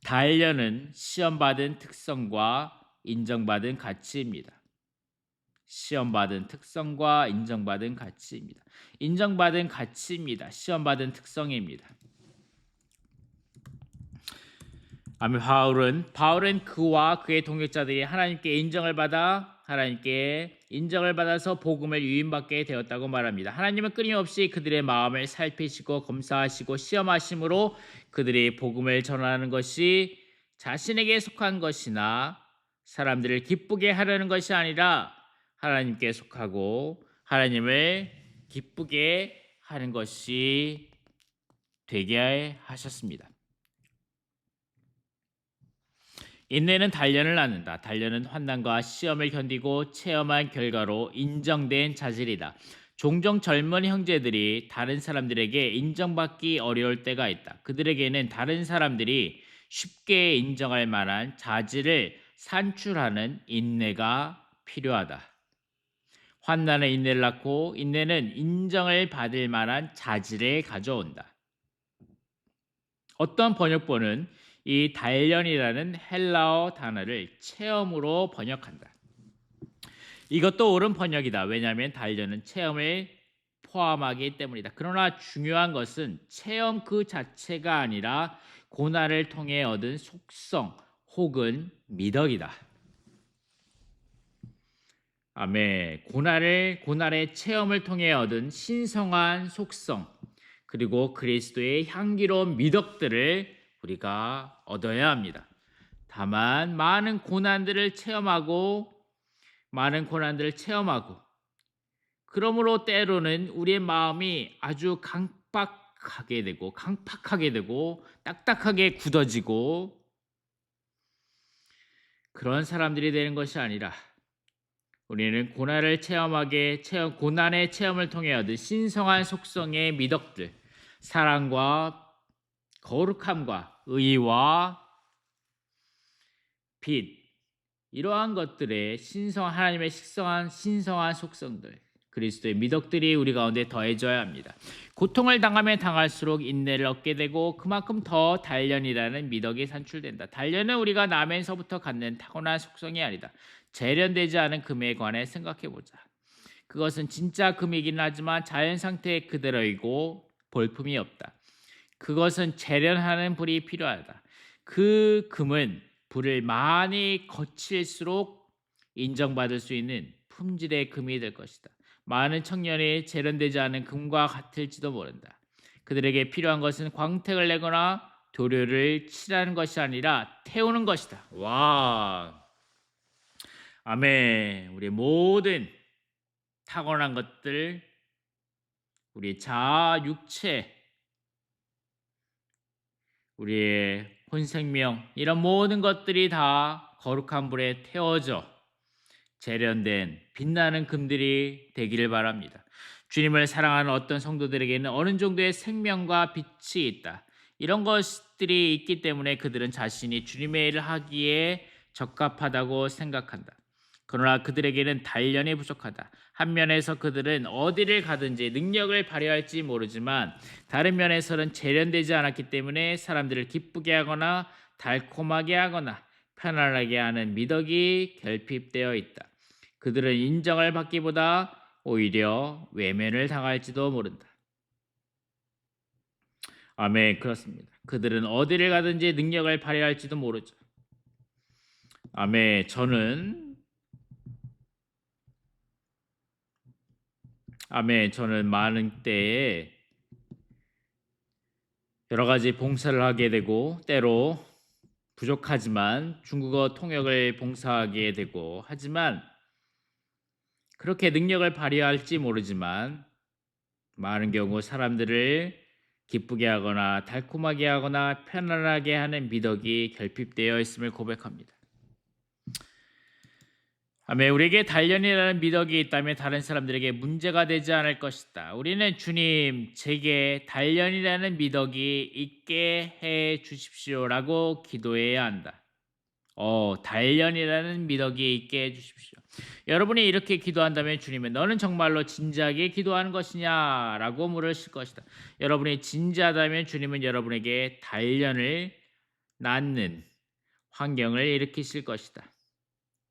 단련은 시험받은 특성과 인정받은 가치입니다. 시험받은 특성과 인정받은 가치입니다. 인정받은 가치입니다. 시험받은 특성입니다. 아멘. 바울은 그와 그의 동역자들이 하나님께 인정을 받아서 복음을 유인받게 되었다고 말합니다. 하나님은 끊임없이 그들의 마음을 살피시고 검사하시고 시험하심으로 그들이 복음을 전하는 것이 자신에게 속한 것이나 사람들을 기쁘게 하려는 것이 아니라 하나님께 속하고 하나님을 기쁘게 하는 것이 되게 하셨습니다. 인내는 단련을 낳는다. 단련은 환난과 시험을 견디고 체험한 결과로 인정된 자질이다. 종종 젊은 형제들이 다른 사람들에게 인정받기 어려울 때가 있다. 그들에게는 다른 사람들이 쉽게 인정할 만한 자질을 산출하는 인내가 필요하다. 환난은 인내를 낳고, 인내는 인정을 받을 만한 자질을 가져온다. 어떤 번역본은 이 단련이라는 헬라어 단어를 체험으로 번역한다. 이것도 옳은 번역이다. 왜냐하면 단련은 체험을 포함하기 때문이다. 그러나 중요한 것은 체험 그 자체가 아니라 고난을 통해 얻은 속성 혹은 미덕이다. 아멘. 고난의 체험을 통해 얻은 신성한 속성, 그리고 그리스도의 향기로운 미덕들을 우리가 얻어야 합니다. 다만 많은 고난들을 체험하고 그러므로 때로는 우리의 마음이 아주 강팍하게 되고 딱딱하게 굳어지고 그런 사람들이 되는 것이 아니라 우리는 고난의 체험을 통해 얻은 신성한 속성의 미덕들, 사랑과 거룩함과 의와 빛, 이러한 것들의 하나님의 신성한 속성들, 그리스도의 미덕들이 우리 가운데 더해져야 합니다. 고통을 당하면 당할수록 인내를 얻게 되고 그만큼 더 단련이라는 미덕이 산출된다. 단련은 우리가 나면서부터 갖는 타고난 속성이 아니다. 재련되지 않은 금에 관해 생각해보자. 그것은 진짜 금이긴 하지만 자연 상태 그대로이고 볼품이 없다. 그것은 재련하는 불이 필요하다. 그 금은 불을 많이 거칠수록 인정받을 수 있는 품질의 금이 될 것이다. 많은 청년이 재련되지 않은 금과 같을지도 모른다. 그들에게 필요한 것은 광택을 내거나 도료를 칠하는 것이 아니라 태우는 것이다. 와, 아멘. 우리 모든 타고난 것들, 우리 자아, 육체, 우리의 혼생명, 이런 모든 것들이 다 거룩한 불에 태워져 재련된 빛나는 금들이 되기를 바랍니다. 주님을 사랑하는 어떤 성도들에게는 어느 정도의 생명과 빛이 있다. 이런 것들이 있기 때문에 그들은 자신이 주님의 일을 하기에 적합하다고 생각한다. 그러나 그들에게는 단련이 부족하다. 한 면에서 그들은 어디를 가든지 능력을 발휘할지 모르지만 다른 면에서는 재련되지 않았기 때문에 사람들을 기쁘게 하거나 달콤하게 하거나 편안하게 하는 미덕이 결핍되어 있다. 그들은 인정을 받기보다 오히려 외면을 당할지도 모른다. 아멘, 그렇습니다. 그들은 어디를 가든지 능력을 발휘할지도 모르죠. 아멘, 저는 많은 때에 여러 가지 봉사를 하게 되고 때로 부족하지만 중국어 통역을 봉사하게 되고 하지만 그렇게 능력을 발휘할지 모르지만 많은 경우 사람들을 기쁘게 하거나 달콤하게 하거나 편안하게 하는 미덕이 결핍되어 있음을 고백합니다. 아멘. 우리에게 단련이라는 미덕이 있다면 다른 사람들에게 문제가 되지 않을 것이다. 우리는 주님, 제게 단련이라는 미덕이 있게 해 주십시오라고 기도해야 한다. 단련이라는 미덕이 있게 해 주십시오. 여러분이 이렇게 기도한다면 주님은 너는 정말로 진지하게 기도하는 것이냐라고 물으실 것이다. 여러분이 진지하다면 주님은 여러분에게 단련을 낳는 환경을 일으키실 것이다.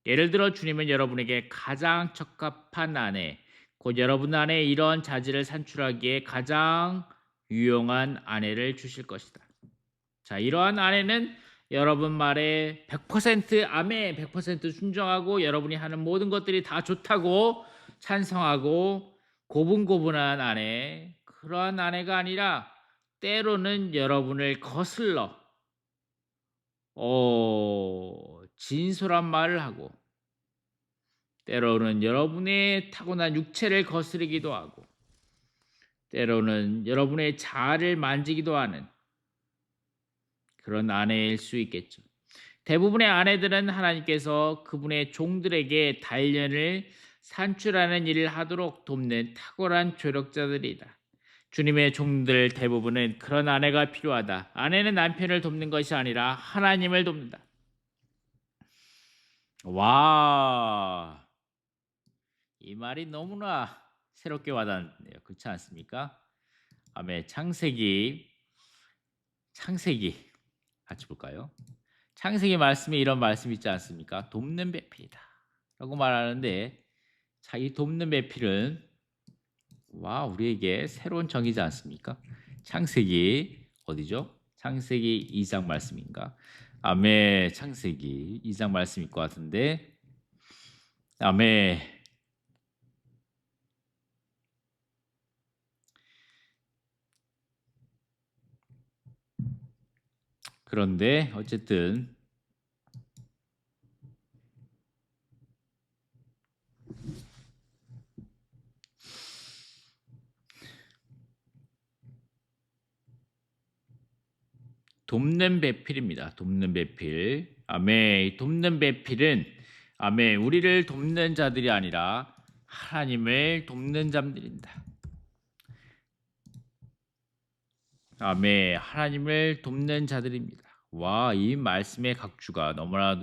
예를 들어 주님은 여러분에게 가장 적합한 아내, 곧 여러분 안에 이런 자질을 산출하기에 가장 유용한 아내를 주실 것이다. 자, 이러한 아내는 여러분 말에 100% 아멘, 100% 순종하고 여러분이 하는 모든 것들이 다 좋다고 찬성하고 고분고분한 아내, 그러한 아내가 아니라 때로는 여러분을 거슬러 진솔한 말을 하고 때로는 여러분의 타고난 육체를 거스르기도 하고 때로는 여러분의 자아를 만지기도 하는 그런 아내일 수 있겠죠. 대부분의 아내들은 하나님께서 그분의 종들에게 단련을 산출하는 일을 하도록 돕는 탁월한 조력자들이다. 주님의 종들 대부분은 그런 아내가 필요하다. 아내는 남편을 돕는 것이 아니라 하나님을 돕는다. 와, 이 말이 너무나 새롭게 와닿네요. 그렇지 않습니까? 아멘. 창세기 같이 볼까요? 창세기 말씀에 이런 말씀이 있지 않습니까? 돕는 배필이다 라고 말하는데 자, 이 돕는 배필은 우리에게 새로운 정의지 않습니까? 창세기 어디죠? 창세기 2장 말씀인가? 아멘. 창세기 2장 말씀일 것 같은데 아멘. 그런데 어쨌든 돕는 배필입니다. 돕는 배필. 아멘. 돕는 배필은 아멘. 우리를 돕는 자들이 아니라 하나님을 돕는 자들입니다. 아멘. 하나님을 돕는 자들입니다. 이 말씀의 각주가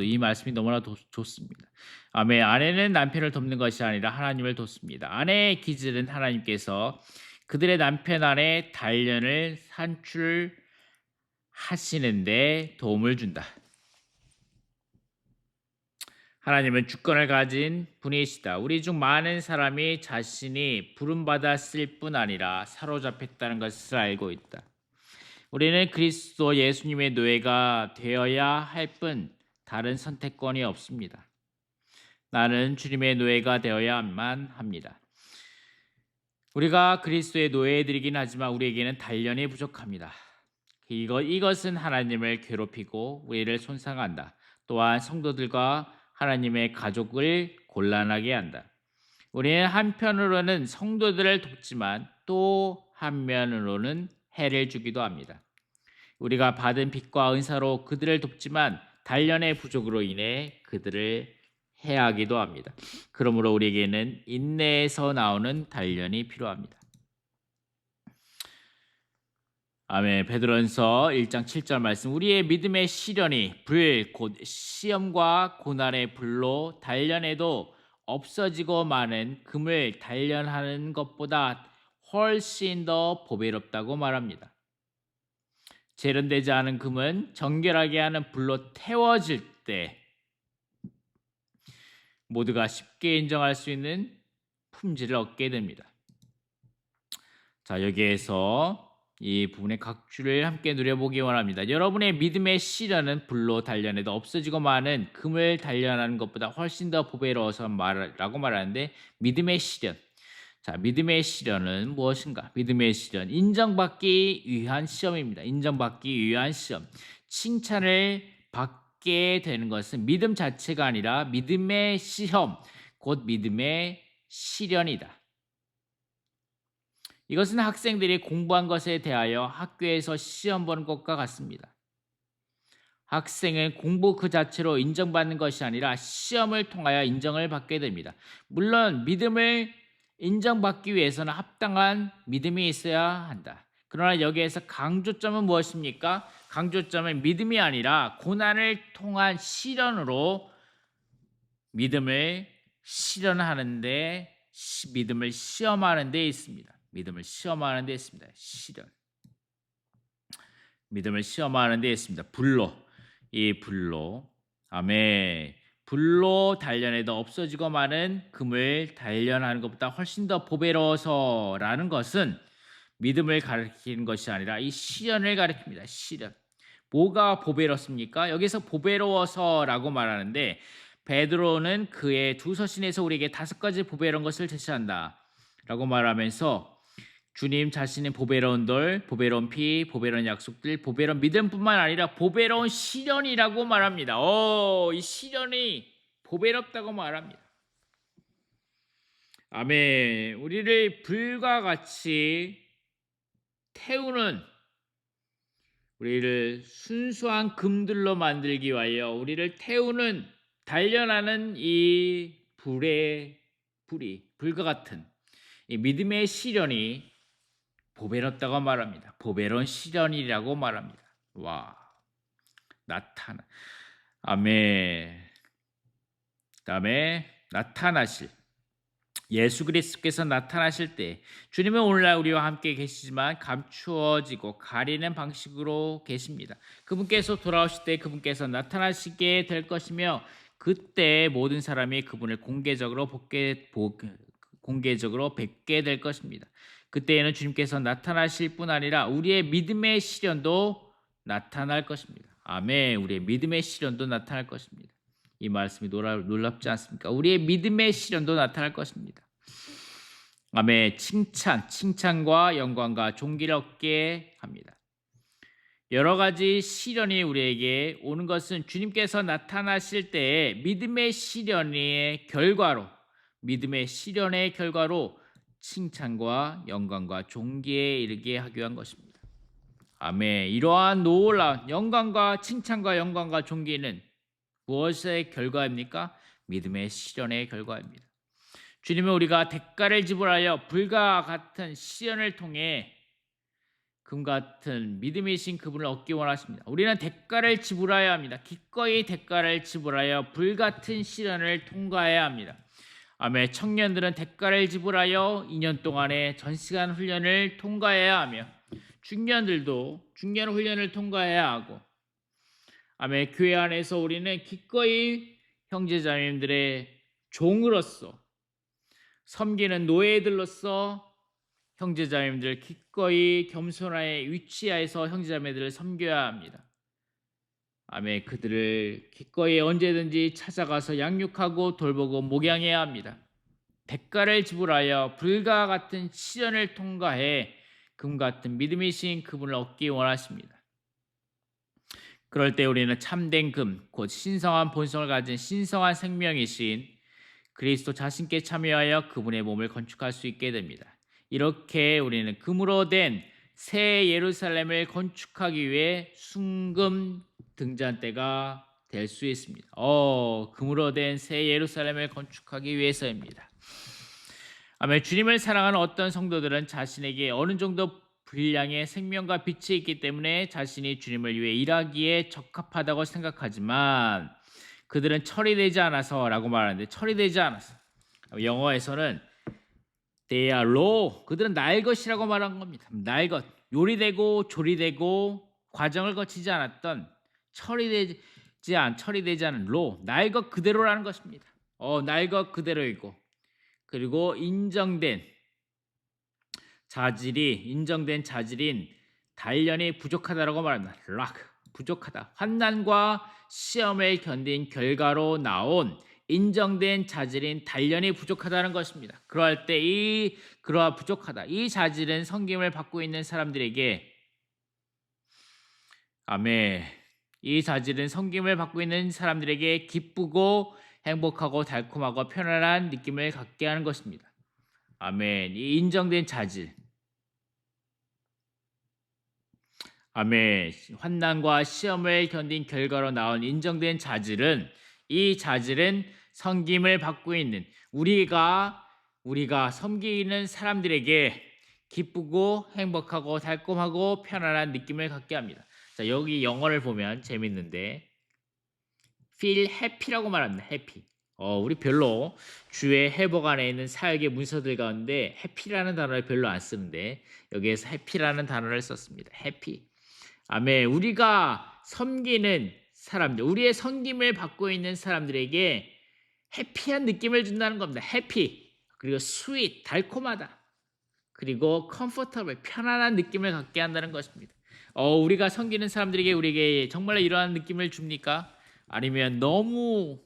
이 말씀이 너무나도 좋습니다. 아멘. 아내는 남편을 돕는 것이 아니라 하나님을 돕습니다. 아내의 기질은 하나님께서 그들의 남편 안에 단련을 산출하시는데 도움을 준다. 하나님은 주권을 가진 분이시다. 우리 중 많은 사람이 자신이 부름받았을 뿐 아니라 사로잡혔다는 것을 알고 있다. 우리는 그리스도 예수님의 노예가 되어야 할 뿐 다른 선택권이 없습니다. 나는 주님의 노예가 되어야만 합니다. 우리가 그리스도의 노예들이긴 하지만 우리에게는 단련이 부족합니다. 이것은 하나님을 괴롭히고 우리를 손상한다. 또한 성도들과 하나님의 가족을 곤란하게 한다. 우리는 한편으로는 성도들을 돕지만 또 한면으로는 해를 주기도 합니다. 우리가 받은 빛과 은사로 그들을 돕지만 단련의 부족으로 인해 그들을 하기도 합니다. 그러므로 우리에게는 인내에서 나오는 단련이 필요합니다. 아멘. 베드로전서 1장 7절 말씀. 우리의 믿음의 시련이 불 곧 시험과 고난의 불로 단련해도 없어지고 마는 금을 단련하는 것보다 훨씬 더 보배롭다고 말합니다. 재련되지 않은 금은 정결하게 하는 불로 태워질 때 모두가 쉽게 인정할 수 있는 품질을 얻게 됩니다. 자, 여기에서 이 부분의 각주를 함께 누려보기 원합니다. 여러분의 믿음의 시련은 불로 단련해도 없어지고 마는 금을 단련하는 것보다 훨씬 더 보배로워서 라고 말하는데, 믿음의 시련. 자, 믿음의 시련은 무엇인가? 믿음의 시련, 인정받기 위한 시험입니다. 인정받기 위한 시험. 칭찬을 받게 되는 것은 믿음 자체가 아니라 믿음의 시험, 곧 믿음의 시련이다. 이것은 학생들이 공부한 것에 대하여 학교에서 시험 보는 것과 같습니다. 학생은 공부 그 자체로 인정받는 것이 아니라 시험을 통하여 인정을 받게 됩니다. 물론 믿음을 인정받기 위해서는 합당한 믿음이 있어야 한다. 그러나 여기에서 강조점은 무엇입니까? 강조점은 믿음이 아니라 고난을 통한 시련으로 믿음을 실현하는데, 믿음을 시험하는 데 있습니다. 믿음을 시험하는 데 있습니다. 시련. 믿음을 시험하는 데 있습니다. 불로. 이 불로. 아멘. 불로 단련해도 없어지고 마는 금을 단련하는 것보다 훨씬 더 보배로워서라는 것은 믿음을 가리키는 것이 아니라 이 시련을 가리킵니다. 시련. 뭐가 보배롭습니까? 여기서 보배로워서라고 말하는데, 베드로는 그의 두 서신에서 우리에게 5가지 보배로운 것을 제시한다 라고 말하면서 주님 자신의 보배로운 돌, 보배로운 피, 보배로운 약속들, 보배로운 믿음뿐만 아니라 보배로운 시련이라고 말합니다. 이 시련이 보배롭다고 말합니다. 아멘. 우리를 불과 같이 태우는, 우리를 순수한 금들로 만들기 위하여 우리를 태우는, 단련하는 이 불과 같은 이 믿음의 시련이 보배롭다고 말합니다. 보배로운 시련이라고 말합니다. 와, 나타나. 아멘. 그다음에 나타나실, 예수 그리스도께서 나타나실 때, 주님은 오늘날 우리와 함께 계시지만 감추어지고 가리는 방식으로 계십니다. 그분께서 돌아오실 때 그분께서 나타나시게 될 것이며, 그때 모든 사람이 그분을 공개적으로 뵙게 될 것입니다. 그때에는 주님께서 나타나실 뿐 아니라 우리의 믿음의 시련도 나타날 것입니다. 아멘. 우리의 믿음의 시련도 나타날 것입니다. 이 말씀이 놀랍지 않습니까? 우리의 믿음의 시련도 나타날 것입니다. 아멘. 칭찬과 영광과 존귀를 얻게 합니다. 여러 가지 시련이 우리에게 오는 것은 주님께서 나타나실 때에 믿음의 시련의 결과로 칭찬과 영광과 존귀에 이르게 하기 위한 것입니다. 아멘. 이러한 놀라운 영광과 칭찬과 영광과 존귀는 무엇의 결과입니까? 믿음의 시련의 결과입니다. 주님은 우리가 대가를 지불하여 불과 같은 시련을 통해 금 같은 믿음이신 그분을 얻기 원하십니다. 우리는 대가를 지불해야 합니다. 기꺼이 대가를 지불하여 불같은 시련을 통과해야 합니다. 아멘. 청년들은 대가를 지불하여 2년 동안의 전시간 훈련을 통과해야 하며, 중년들도 중년 훈련을 통과해야 하고, 아멘. 교회 안에서 우리는 기꺼이 형제자매님들의 종으로서, 섬기는 노예들로서 형제자매님들 기꺼이 겸손하게 위치하여서 형제자매들을 섬겨야 합니다. 아멘. 그들을 기꺼이 언제든지 찾아가서 양육하고 돌보고 목양해야 합니다. 대가를 지불하여 불과 같은 시련을 통과해 금 같은 믿음이신 그분을 얻기 원하십니다. 그럴 때 우리는 참된 금, 곧 신성한 본성을 가진 신성한 생명이신 그리스도 자신께 참여하여 그분의 몸을 건축할 수 있게 됩니다. 이렇게 우리는 금으로 된 새 예루살렘을 건축하기 위해 순금 등잔대가 될 수 있습니다. 금으로 된 새 예루살렘을 건축하기 위해서입니다. 아멘. 주님을 사랑하는 어떤 성도들은 자신에게 어느 정도 분량의 생명과 빛이 있기 때문에 자신이 주님을 위해 일하기에 적합하다고 생각하지만 그들은 처리되지 않아서라고 말하는데 처리되지 않아서 영어에서는 they are low 그들은 날 것이라고 말한 겁니다. 날 것 요리되고 조리되고 과정을 거치지 않았던 처리되지 않은 low 날 것 그대로라는 것입니다. 날 것 그대로이고 그리고 인정된 자질인 단련이 부족하다라고 말합니다. 부족하다. 환난과 시험을 견딘 결과로 나온 인정된 자질인 단련이 부족하다는 것입니다. 그럴 때 부족하다. 이 자질은 섬김을 받고 있는 사람들에게 아멘. 이 자질은 섬김을 받고 있는 사람들에게 기쁘고 행복하고 달콤하고 편안한 느낌을 갖게 하는 것입니다. 아멘. 이 인정된 자질. 아멘. 환난과 시험을 견딘 결과로 나온 인정된 자질은 이 자질은 섬김을 받고 있는 우리가 섬기는 사람들에게 기쁘고 행복하고 달콤하고 편안한 느낌을 갖게 합니다. 자, 여기 영어를 보면 재밌는데 feel happy라고 말합니다. happy. 우리 별로 주의 회복 안에 있는 사역의 문서들 가운데 happy라는 단어를 별로 안 쓰는데 여기에서 happy라는 단어를 썼습니다. happy. 아멘. 우리가 섬기는 사람들, 우리의 섬김을 받고 있는 사람들에게 해피한 느낌을 준다는 겁니다. 해피. 그리고 sweet, 달콤하다. 그리고 comfortable, 편안한 느낌을 갖게 한다는 것입니다. 우리가 섬기는 사람들에게 우리에게 정말 이러한 느낌을 줍니까? 아니면 너무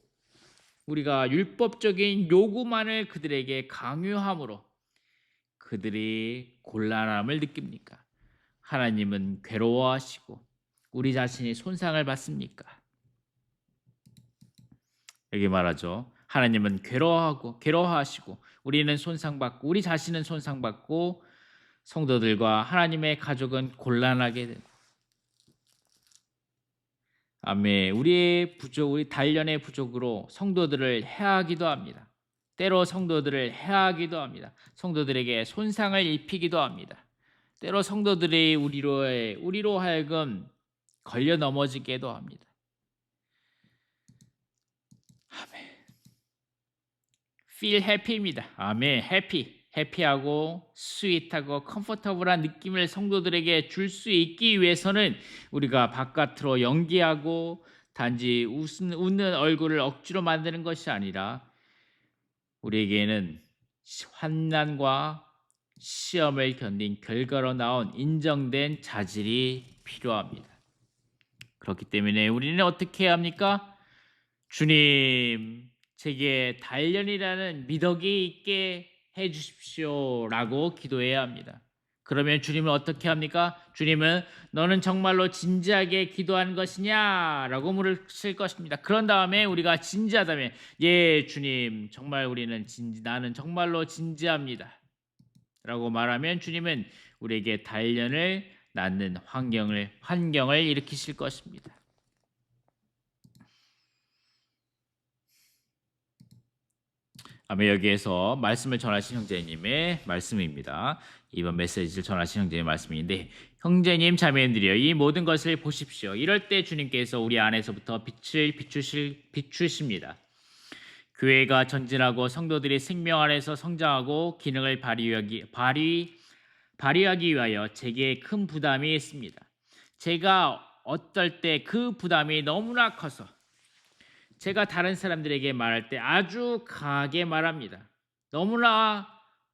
우리가 율법적인 요구만을 그들에게 강요함으로 그들이 곤란함을 느낍니까? 하나님은 괴로워하시고 우리 자신이 손상을 받습니까? 여기 말하죠. 하나님은 괴로워하시고 우리는 손상받고 우리 자신은 손상받고 성도들과 하나님의 가족은 곤란하게 됩니다. 아멘. 우리 단련의 부족으로 성도들을 해하기도 합니다. 때로 성도들을 해하기도 합니다. 성도들에게 손상을 입히기도 합니다. 때로 성도들이 우리로 하여금 걸려 넘어지게도 합니다. 아멘. feel happy입니다. 아멘. 해피하고 스윗하고 컴포터블한 느낌을 성도들에게 줄 수 있기 위해서는 우리가 바깥으로 연기하고 단지 웃는 얼굴을 억지로 만드는 것이 아니라 우리에게는 환난과 시험을 견딘 결과로 나온 인정된 자질이 필요합니다. 그렇기 때문에 우리는 어떻게 해야 합니까? 주님, 제게 단련이라는 미덕이 있게 해주십시오라고 기도해야 합니다. 그러면 주님은 어떻게 합니까? 주님은 너는 정말로 진지하게 기도하는 것이냐라고 물으실 것입니다. 그런 다음에 우리가 진지하다면 예 주님 정말 나는 정말로 진지합니다 라고 말하면 주님은 우리에게 단련을 낳는 환경을 일으키실 것입니다. 아마 여기에서 말씀을 전하신 형제님의 말씀입니다. 이번 메시지를 전하신 형제의 말씀인데 형제님 자매님들이여 이 모든 것을 보십시오. 이럴 때 주님께서 우리 안에서부터 빛을 비추십니다. 교회가 전진하고 성도들이 생명 안에서 성장하고 기능을 발휘하기 위하여 제게 큰 부담이 있습니다. 제가 어떨 때 그 부담이 너무나 커서 제가 다른 사람들에게 말할 때 아주 강하게 말합니다. 너무나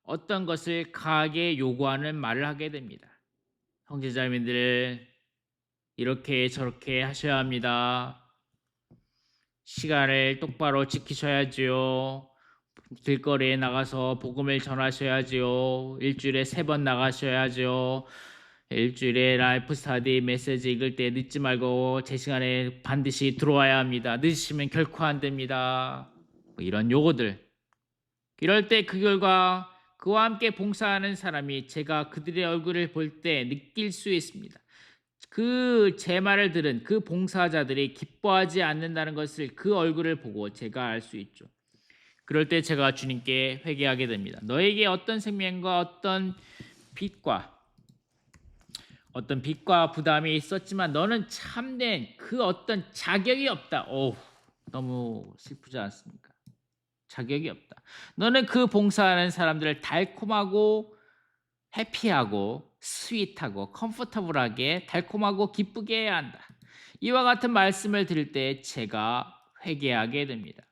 어떤 것을 강하게 요구하는 말을 하게 됩니다. 형제자매들 이렇게 저렇게 하셔야 합니다. 시간을 똑바로 지키셔야지요. 길거리에 나가서 복음을 전하셔야지요. 일주일에 3번 나가셔야지요. 일주일에 라이프 스타디 메시지 읽을 때 늦지 말고 제 시간에 반드시 들어와야 합니다. 늦으시면 결코 안 됩니다. 이런 요구들. 이럴 때 그 결과 그와 함께 봉사하는 사람이 제가 그들의 얼굴을 볼 때 느낄 수 있습니다. 그 제 말을 들은 그 봉사자들이 기뻐하지 않는다는 것을 그 얼굴을 보고 제가 알 수 있죠. 그럴 때 제가 주님께 회개하게 됩니다. 너에게 어떤 빚과 부담이 있었지만 너는 참된 그 어떤 자격이 없다. 오, 너무 슬프지 않습니까? 자격이 없다. 너는 그 봉사하는 사람들을 달콤하고 해피하고 스윗하고 컴포터블하게 달콤하고 기쁘게 해야 한다. 이와 같은 말씀을 들을 때 제가 회개하게 됩니다.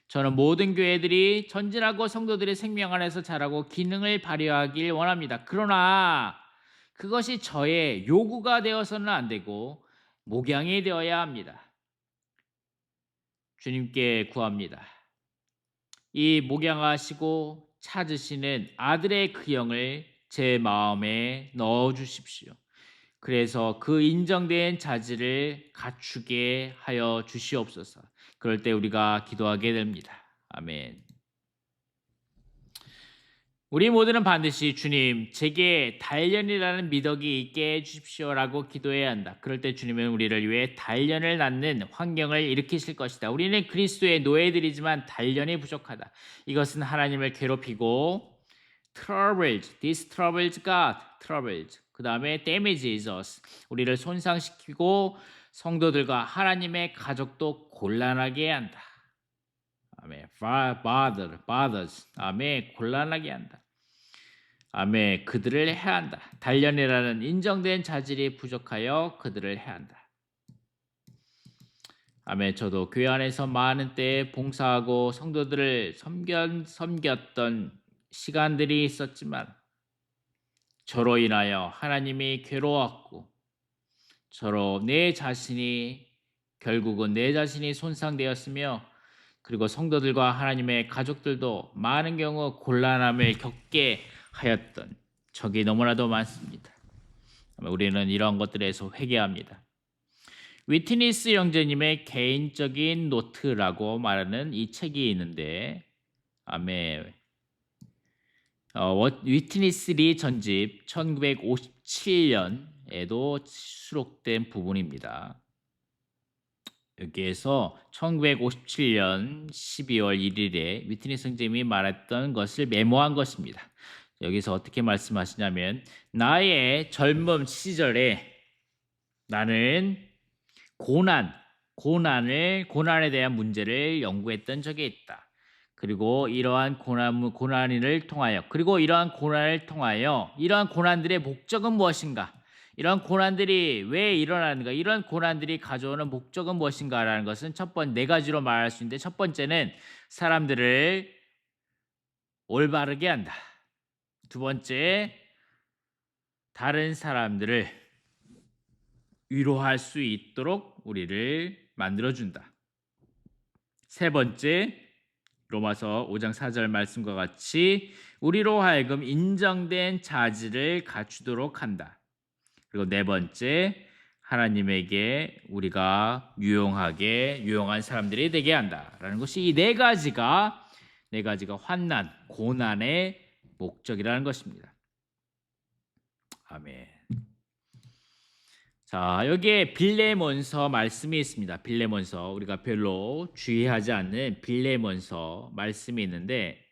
저는 모든 교회들이 전진하고 성도들의 생명 안에서 자라고 기능을 발휘하길 원합니다. 그러나 그것이 저의 요구가 되어서는 안 되고 목양이 되어야 합니다. 주님께 구합니다. 이 목양하시고 찾으시는 아들의 그 영을 제 마음에 넣어 주십시오. 그래서 그 인정된 자질을 갖추게 하여 주시옵소서. 그럴 때 우리가 기도하게 됩니다. 아멘. 우리 모두는 반드시 주님, 제게 단련이라는 미덕이 있게 해주십시오라고 기도해야 한다. 그럴 때 주님은 우리를 위해 단련을 낳는 환경을 일으키실 것이다. 우리는 그리스도의 노예들이지만 단련이 부족하다. 이것은 하나님을 괴롭히고 troubled, this troubles God, troubled. 그 다음에 damages us. 우리를 손상시키고 성도들과 하나님의 가족도 곤란하게 한다. 아멘. bothers. 아멘. 곤란하게 한다. 아멘. 그들을 해야 한다. 단련이라는 인정된 자질이 부족하여 그들을 해야 한다. 아멘. 저도 교회 안에서 많은 때에 봉사하고 성도들을 섬겼던 시간들이 있었지만 저로 인하여 하나님이 괴로웠고 저로 결국은 내 자신이 손상되었으며 그리고 성도들과 하나님의 가족들도 많은 경우 곤란함을 겪게 하였던 적이 너무나도 많습니다. 우리는 이러한 것들에서 회개합니다. 위트니스 형제님의 개인적인 노트라고 말하는 이 책이 있는데 아멘. 위트니스 리 전집 1957년에도 수록된 부분입니다. 여기에서 1957년 12월 1일에 위트니스 형제님이 말했던 것을 메모한 것입니다. 여기서 어떻게 말씀하시냐면 나의 젊음 시절에 나는 고난에 대한 문제를 연구했던 적이 있다. 그리고 이러한 고난을 통하여 이러한 고난들의 목적은 무엇인가? 이러한 고난들이 왜 일어나는가? 이러한 고난들이 가져오는 목적은 무엇인가라는 것은 네 가지로 말할 수 있는데 첫 번째는 사람들을 올바르게 한다. 두 번째, 다른 사람들을 위로할 수 있도록 우리를 만들어준다. 세 번째, 로마서 5장 4절 말씀과 같이 우리로 하여금 인정된 자질을 갖추도록 한다. 그리고 네 번째, 하나님에게 우리가 유용한 사람들이 되게 한다라는 것이 이 네 가지가 환난, 고난의 목적이라는 것입니다. 아멘. 자, 여기에 빌레몬서 말씀이 있습니다. 빌레몬서, 우리가 별로 주의하지 않는 빌레몬서 말씀이 있는데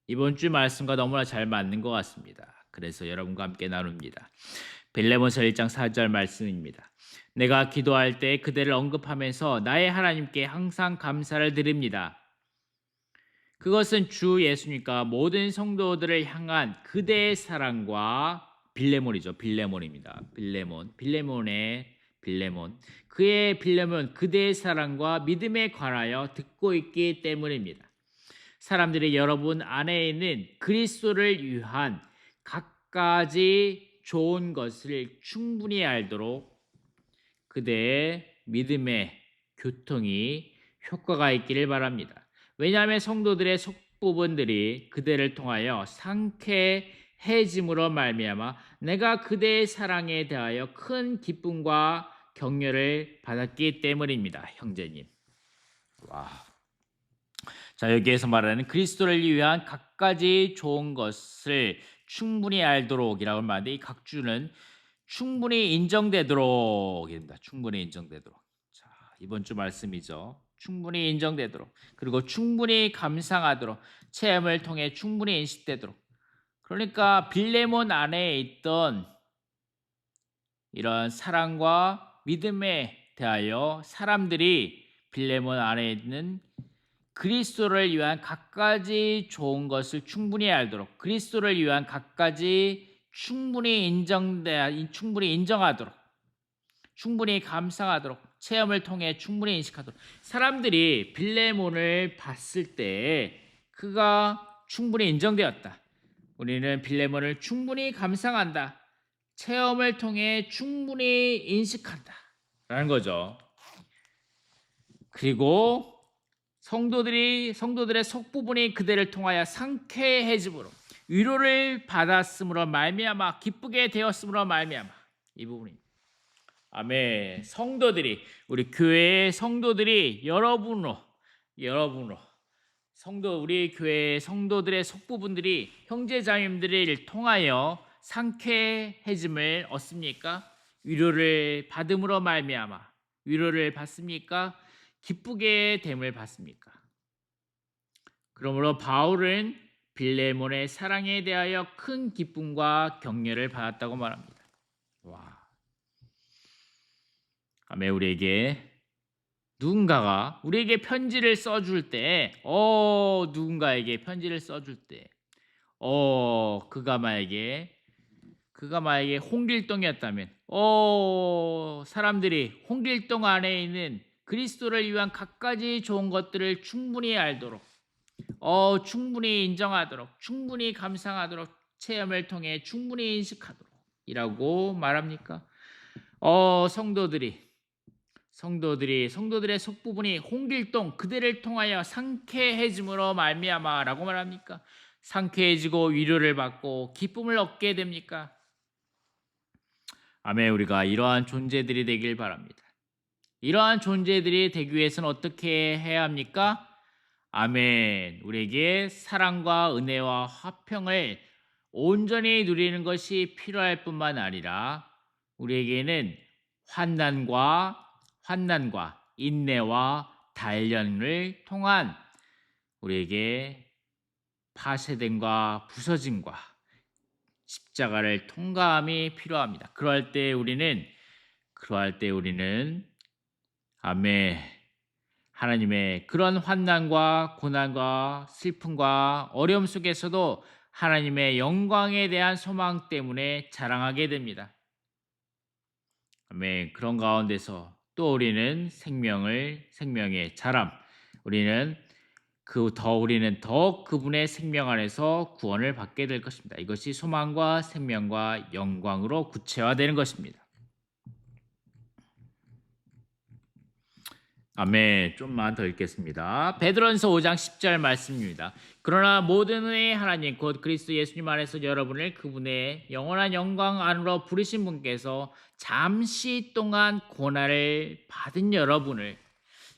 이번 주 말씀과 너무나 잘 맞는 것 같습니다. 그래서 여러분과 함께 나눕니다. 빌레몬서 1장 4절 말씀입니다. 내가 기도할 때 그대를 언급하면서 나의 하나님께 항상 감사를 드립니다. 그것은 주 예수님과 모든 성도들을 향한 그대의 사랑과 빌레몬입니다. 그대의 사랑과 믿음에 관하여 듣고 있기 때문입니다. 사람들이 여러분 안에 있는 그리스도를 위한 갖가지 좋은 것을 충분히 알도록 그대의 믿음의 교통이 효과가 있기를 바랍니다. 왜냐하면 성도들의 속부분들이 그대를 통하여 상쾌해짐으로 말미암아 내가 그대의 사랑에 대하여 큰 기쁨과 격려를 받았기 때문입니다. 형제님. 와. 자, 여기에서 말하는 그리스도를 위한 갖가지 좋은 것을 충분히 알도록이라고 말하는데 이 각주는 충분히 인정되도록 입니다. 충분히 인정되도록. 자, 이번 주 말씀이죠. 충분히 인정되도록. 그리고 충분히 감상하도록. 체험을 통해 충분히 인식되도록. 그러니까 빌레몬 안에 있던 이런 사랑과 믿음에 대하여 사람들이 빌레몬 안에 있는 그리스도를 위한 갖가지 좋은 것을 충분히 알도록, 그리스도를 위한 갖가지 충분히 인정하도록, 충분히 감상하도록, 체험을 통해 충분히 인식하도록. 사람들이 빌레몬을 봤을 때 그가 충분히 인정되었다. 우리는 빌레몬을 충분히 감상한다. 체험을 통해 충분히 인식한다. 라는 거죠. 그리고 성도들의 속부분이 그들을 통하여 상쾌해짐으로 위로를 받았으므로 말미암아 기쁘게 되었으므로 말미암아 이 부분입니다. 아멘. 성도들이 우리 교회의 성도들이 여러분으로 우리 교회의 성도들의 속부분들이 형제자매들을 통하여 상쾌해짐을 얻습니까? 위로를 받음으로 말미암아 위로를 받습니까? 기쁘게 됨을 받습니까? 그러므로 바울은 빌레몬의 사랑에 대하여 큰 기쁨과 격려를 받았다고 말합니다. 와. 아멘. 누군가가 우리에게 편지를 써줄 때, 누군가에게 편지를 써줄 때, 그가 만약에 홍길동이었다면, 사람들이 홍길동 안에 있는 그리스도를 위한 갖가지 좋은 것들을 충분히 알도록, 충분히 인정하도록, 충분히 감상하도록, 체험을 통해 충분히 인식하도록 이라고 말합니까? 성도들의 속부분이 홍길동 그들을 통하여 상쾌해짐으로 말미암아라고 말합니까? 상쾌해지고 위로를 받고 기쁨을 얻게 됩니까? 아멘. 우리가 이러한 존재들이 되길 바랍니다. 이러한 존재들이 되기 위해서는 어떻게 해야 합니까? 아멘. 우리에게 사랑과 은혜와 화평을 온전히 누리는 것이 필요할 뿐만 아니라 우리에게는 환난과 인내와 단련을 통한 우리에게 파쇄됨과 부서짐과 십자가를 통과함이 필요합니다. 그럴 때 우리는 아멘. 하나님의 그런 환난과 고난과 슬픔과 어려움 속에서도 하나님의 영광에 대한 소망 때문에 자랑하게 됩니다. 아멘. 그런 가운데서 또 우리는 생명의 자람, 우리는 더 그분의 생명 안에서 구원을 받게 될 것입니다. 이것이 소망과 생명과 영광으로 구체화되는 것입니다. 아멘. 좀만 더 읽겠습니다. 베드로전서 5장 10절 말씀입니다. 그러나 모든 의의 하나님 곧 그리스도 예수님 안에서 여러분을 그분의 영원한 영광 안으로 부르신 분께서 잠시 동안 고난을 받은 여러분을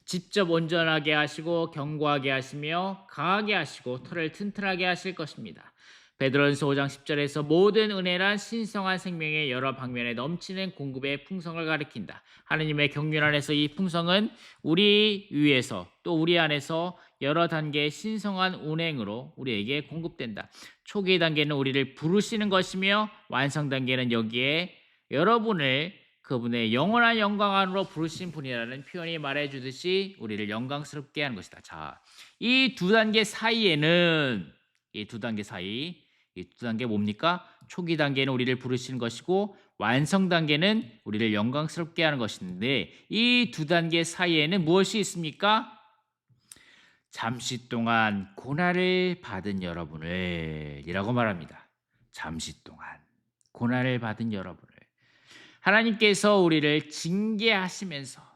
직접 온전하게 하시고 견고하게 하시며 강하게 하시고 털을 튼튼하게 하실 것입니다. 베드로전서 5장 10절에서 모든 은혜란 신성한 생명의 여러 방면에 넘치는 공급의 풍성을 가리킨다. 하느님의 경륜 안에서 이 풍성은 우리 위에서 또 우리 안에서 여러 단계의 신성한 운행으로 우리에게 공급된다. 초기 단계는 우리를 부르시는 것이며 완성 단계는 여기에 여러분을 그분의 영원한 영광 안으로 부르신 분이라는 표현이 말해주듯이 우리를 영광스럽게 하는 것이다. 자, 이 두 단계 사이에는 이 두 단계 뭡니까? 초기 단계는 우리를 부르시는 것이고 완성 단계는 우리를 영광스럽게 하는 것인데 이 두 단계 사이에는 무엇이 있습니까? 잠시 동안 고난을 받은 여러분을 이라고 말합니다. 잠시 동안 고난을 받은 여러분을 하나님께서 우리를 징계하시면서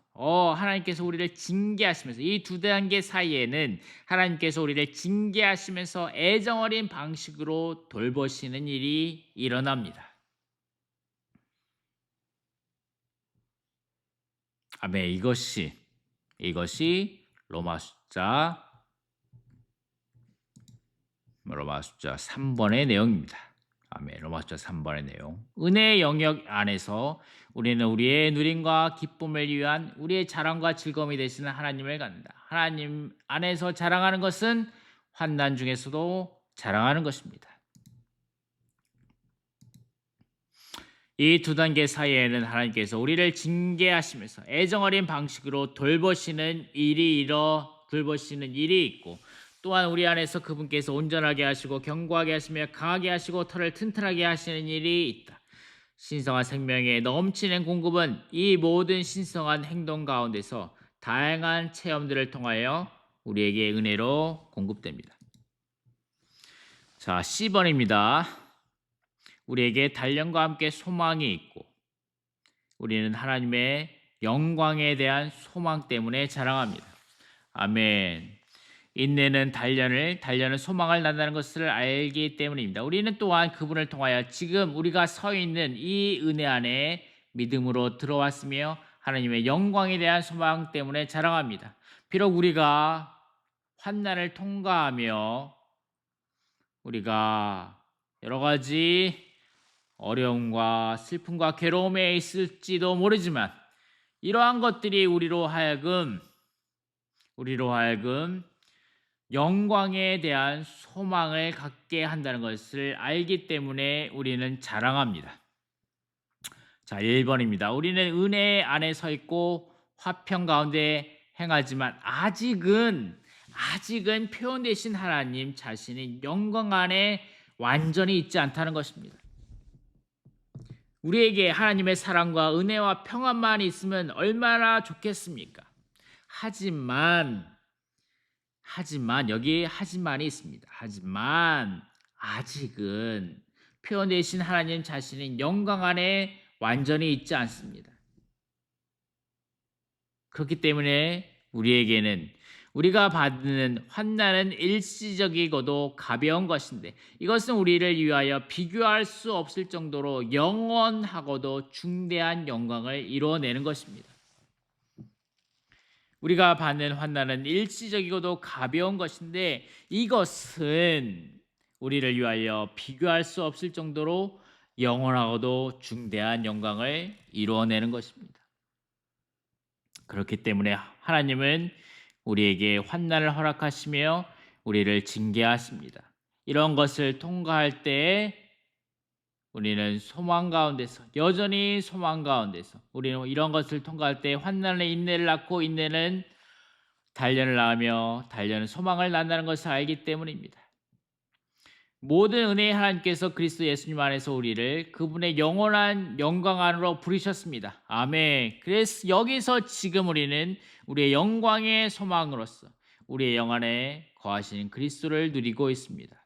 이 두 단계 사이에는 하나님께서 우리를 징계하시면서 애정어린 방식으로 돌보시는 일이 일어납니다. 아멘. 이것이 로마 숫자 3번의 내용입니다. 아멘. 로마서 3번의 내용. 은혜의 영역 안에서 우리는 우리의 누림과 기쁨을 위한 우리의 자랑과 즐거움이 되시는 하나님을 갖는다. 하나님 안에서 자랑하는 것은 환난 중에서도 자랑하는 것입니다. 이 두 단계 사이에는 하나님께서 우리를 징계하시면서 애정어린 방식으로 돌보시는 일이 있고, 또한 우리 안에서 그분께서 온전하게 하시고 견고하게 하시며 강하게 하시고 털을 튼튼하게 하시는 일이 있다. 신성한 생명의 넘치는 공급은 이 모든 신성한 행동 가운데서 다양한 체험들을 통하여 우리에게 은혜로 공급됩니다. 자, C번입니다. 우리에게 단련과 함께 소망이 있고 우리는 하나님의 영광에 대한 소망 때문에 자랑합니다. 아멘. 인내는 단련은 소망을 낳는다는 것을 알기 때문입니다. 우리는 또한 그분을 통하여 지금 우리가 서 있는 이 은혜 안에 믿음으로 들어왔으며 하나님의 영광에 대한 소망 때문에 자랑합니다. 비록 우리가 환난을 통과하며 우리가 여러 가지 어려움과 슬픔과 괴로움에 있을지도 모르지만 이러한 것들이 우리로 하여금 영광에 대한 소망을 갖게 한다는 것을 알기 때문에 우리는 자랑합니다. 자, 1번입니다. 우리는 은혜 안에 서 있고 화평 가운데 행하지만 아직은 표현되신 하나님 자신이 영광 안에 완전히 있지 않다는 것입니다. 우리에게 하나님의 사랑과 은혜와 평안만 있으면 얼마나 좋겠습니까? 하지만 여기 하지만이 있습니다. 하지만 아직은 표현되신 하나님 자신은 영광 안에 완전히 있지 않습니다. 그렇기 때문에 우리에게는 우리가 받는 환난은 일시적이고도 가벼운 것인데 이것은 우리를 위하여 비교할 수 없을 정도로 영원하고도 중대한 영광을 이루어내는 것입니다. 우리가 받는 환난은 일시적이고도 가벼운 것인데 이것은 우리를 위하여 비교할 수 없을 정도로 영원하고도 중대한 영광을 이루어내는 것입니다. 그렇기 때문에 하나님은 우리에게 환난을 허락하시며 우리를 징계하십니다. 이런 것을 통과할 때 우리는 여전히 소망 가운데서 우리는 이런 것을 통과할 때 환난의 인내를 낳고 인내는 단련을 낳으며 단련은 소망을 낳는다는 것을 알기 때문입니다. 모든 은혜의 하나님께서 그리스도 예수님 안에서 우리를 그분의 영원한 영광 안으로 부르셨습니다. 아멘. 그래서 여기서 지금 우리는 우리의 영광의 소망으로서 우리의 영 안에 거하시는 그리스도를 누리고 있습니다.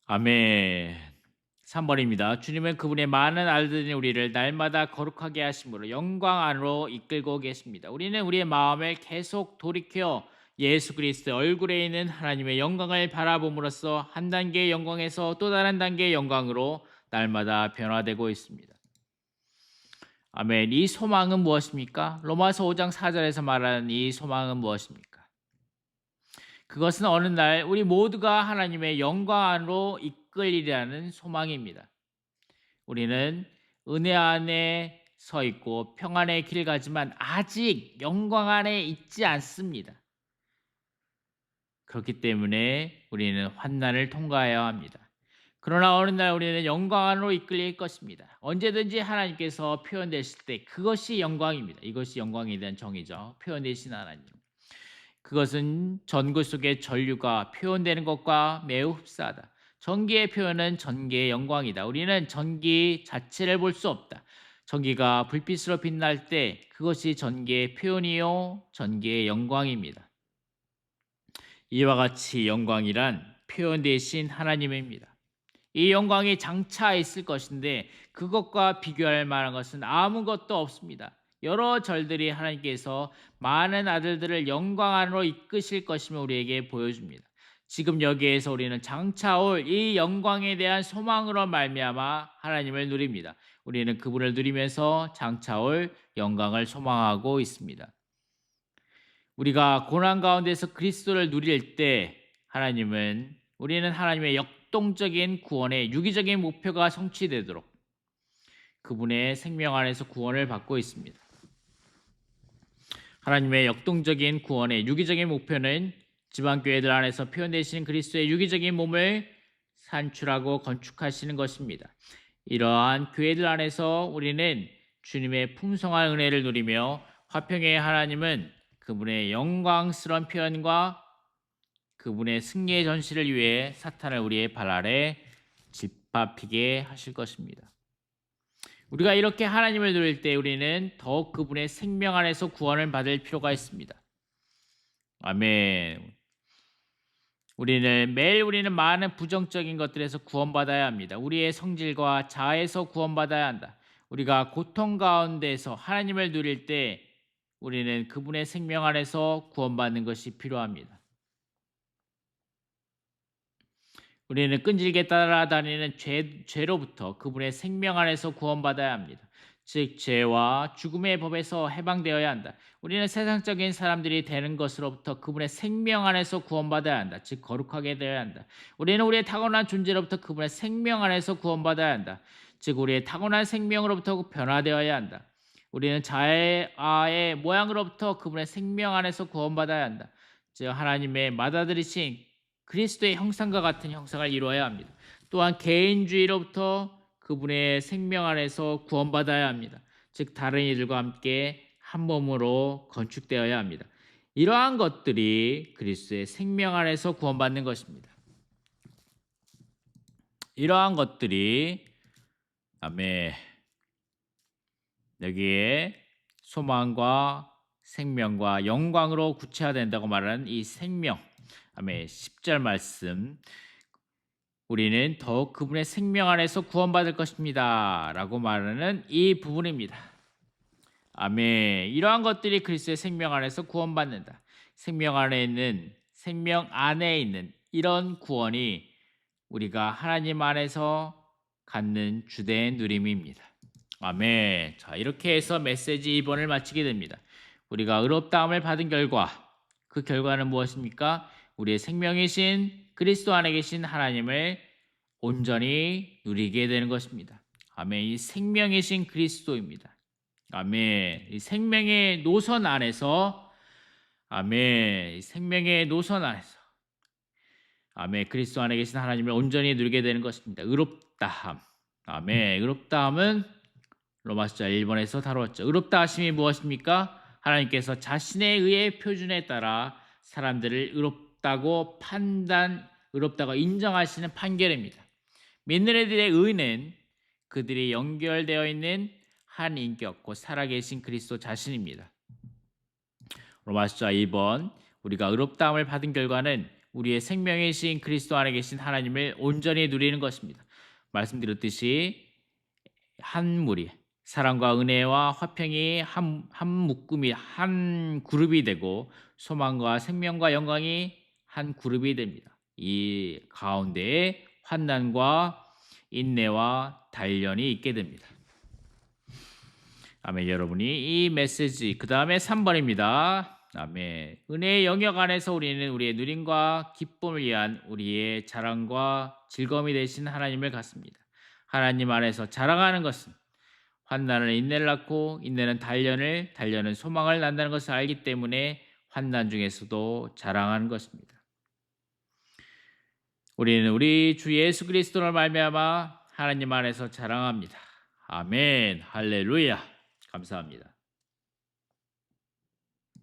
아멘. 3번입니다. 주님은 그분의 많은 아들들인 우리를 날마다 거룩하게 하심으로 영광 안으로 이끌고 계십니다. 우리는 우리의 마음을 계속 돌이켜 예수 그리스도의 얼굴에 있는 하나님의 영광을 바라봄으로써 한 단계의 영광에서 또 다른 단계의 영광으로 날마다 변화되고 있습니다. 아멘. 이 소망은 무엇입니까? 로마서 5장 4절에서 말하는 이 소망은 무엇입니까? 그것은 어느 날 우리 모두가 하나님의 영광 안으로 이끌리라는 소망입니다. 우리는 은혜 안에 서 있고 평안의 길 가지만 아직 영광 안에 있지 않습니다. 그렇기 때문에 우리는 환난을 통과해야 합니다. 그러나 어느 날 우리는 영광 안으로 이끌릴 것입니다. 언제든지 하나님께서 표현되실 때 그것이 영광입니다. 이것이 영광에 대한 정의죠. 표현되신 하나님. 그것은 전구 속의 전류가 표현되는 것과 매우 흡사하다. 전기의 표현은 전기의 영광이다. 우리는 전기 자체를 볼 수 없다. 전기가 불빛으로 빛날 때 그것이 전기의 표현이요 전기의 영광입니다. 이와 같이 영광이란 표현되신 하나님입니다. 이 영광이 장차 있을 것인데 그것과 비교할 만한 것은 아무것도 없습니다. 여러 절들이 하나님께서 많은 아들들을 영광 안으로 이끄실 것임을 우리에게 보여줍니다. 지금 여기에서 우리는 장차 올 이 영광에 대한 소망으로 말미암아 하나님을 누립니다. 우리는 그분을 누리면서 장차 올 영광을 소망하고 있습니다. 우리가 고난 가운데서 그리스도를 누릴 때 우리는 하나님의 역동적인 구원의 유기적인 목표가 성취되도록 그분의 생명 안에서 구원을 받고 있습니다. 하나님의 역동적인 구원의 유기적인 목표는 지방교회들 안에서 표현되시는 그리스도의 유기적인 몸을 산출하고 건축하시는 것입니다. 이러한 교회들 안에서 우리는 주님의 풍성한 은혜를 누리며 화평의 하나님은 그분의 영광스러운 표현과 그분의 승리의 전시를 위해 사탄을 우리의 발 아래 짓밟히게 하실 것입니다. 우리가 이렇게 하나님을 누릴 때 우리는 더욱 그분의 생명 안에서 구원을 받을 필요가 있습니다. 아멘. 우리는 많은 부정적인 것들에서 구원받아야 합니다. 우리의 성질과 자아에서 구원받아야 한다. 우리가 고통 가운데서 하나님을 누릴 때 우리는 그분의 생명 안에서 구원받는 것이 필요합니다. 우리는 끈질게 따라다니는 죄로부터 그분의 생명 안에서 구원받아야 합니다. 즉 죄와 죽음의 법에서 해방되어야 한다. 우리는 세상적인 사람들이 되는 것으로부터 그분의 생명 안에서 구원받아야 한다. 즉 거룩하게 되어야 한다. 우리는 우리의 타고난 존재로부터 그분의 생명 안에서 구원받아야 한다. 즉 우리의 타고난 생명으로부터 변화되어야 한다. 우리는 자아의 모양으로부터 그분의 생명 안에서 구원받아야 한다. 즉 하나님의 맏아들이신 그리스도의 형상과 같은 형상을 이루어야 합니다. 또한 개인주의로부터 그분의 생명 안에서 구원받아야 합니다. 즉 다른 이들과 함께 한 몸으로 건축되어야 합니다. 이러한 것들이 그리스도의 생명 안에서 구원받는 것입니다. 이러한 것들이 아멘. 여기에 소망과 생명과 영광으로 구체화된다고 말하는 이 생명 아멘. 10절 말씀 우리는 더욱 그분의 생명 안에서 구원받을 것입니다 라고 말하는 이 부분입니다. 아멘. 이러한 것들이 그리스도의 생명 안에서 구원받는다. 생명 안에 있는 이런 구원이 우리가 하나님 안에서 갖는 주된 누림입니다. 아멘. 자, 이렇게 해서 메시지 2번을 마치게 됩니다. 우리가 의롭다함을 받은 결과 그 결과는 무엇입니까? 우리의 생명이신 그리스도 안에 계신 하나님을 온전히 누리게 되는 것입니다. 아멘. 이 생명이신 그리스도입니다. 아멘. 이 생명의 노선 안에서 아멘. 이 생명의 노선 안에서 아멘. 그리스도 안에 계신 하나님을 온전히 누리게 되는 것입니다. 의롭다함. 아멘. 의롭다함은 로마서 1번에서 다루었죠. 의롭다 하심이 무엇입니까? 하나님께서 자신에 의해 표준에 따라 사람들을 의롭다고 인정하시는 판결입니다. 믿는 이들의 의는 그들이 연결되어 있는 한 인격, 곧 살아계신 그리스도 자신입니다. 로마서 2번 우리가 의롭다함을 받은 결과는 우리의 생명이신 그리스도 안에 계신 하나님을 온전히 누리는 것입니다. 말씀드렸듯이 한 무리 사랑과 은혜와 화평이 한 묶음이 한 그룹이 되고 소망과 생명과 영광이 한 그룹이 됩니다. 이 가운데에 환난과 인내와 단련이 있게 됩니다. 아멘. 여러분이 이 메시지 그 다음에 3번입니다. 아멘. 은혜의 영역 안에서 우리는 우리의 누림과 기쁨을 위한 우리의 자랑과 즐거움이 되신 하나님을 갖습니다. 하나님 안에서 자랑하는 것은 환난은 인내를 낳고 인내는 단련은 소망을 낳는다는 것을 알기 때문에 환난 중에서도 자랑하는 것입니다. 우리는 우리 주 예수 그리스도를 말미암아 하나님 안에서 자랑합니다. 아멘. 할렐루야. 감사합니다.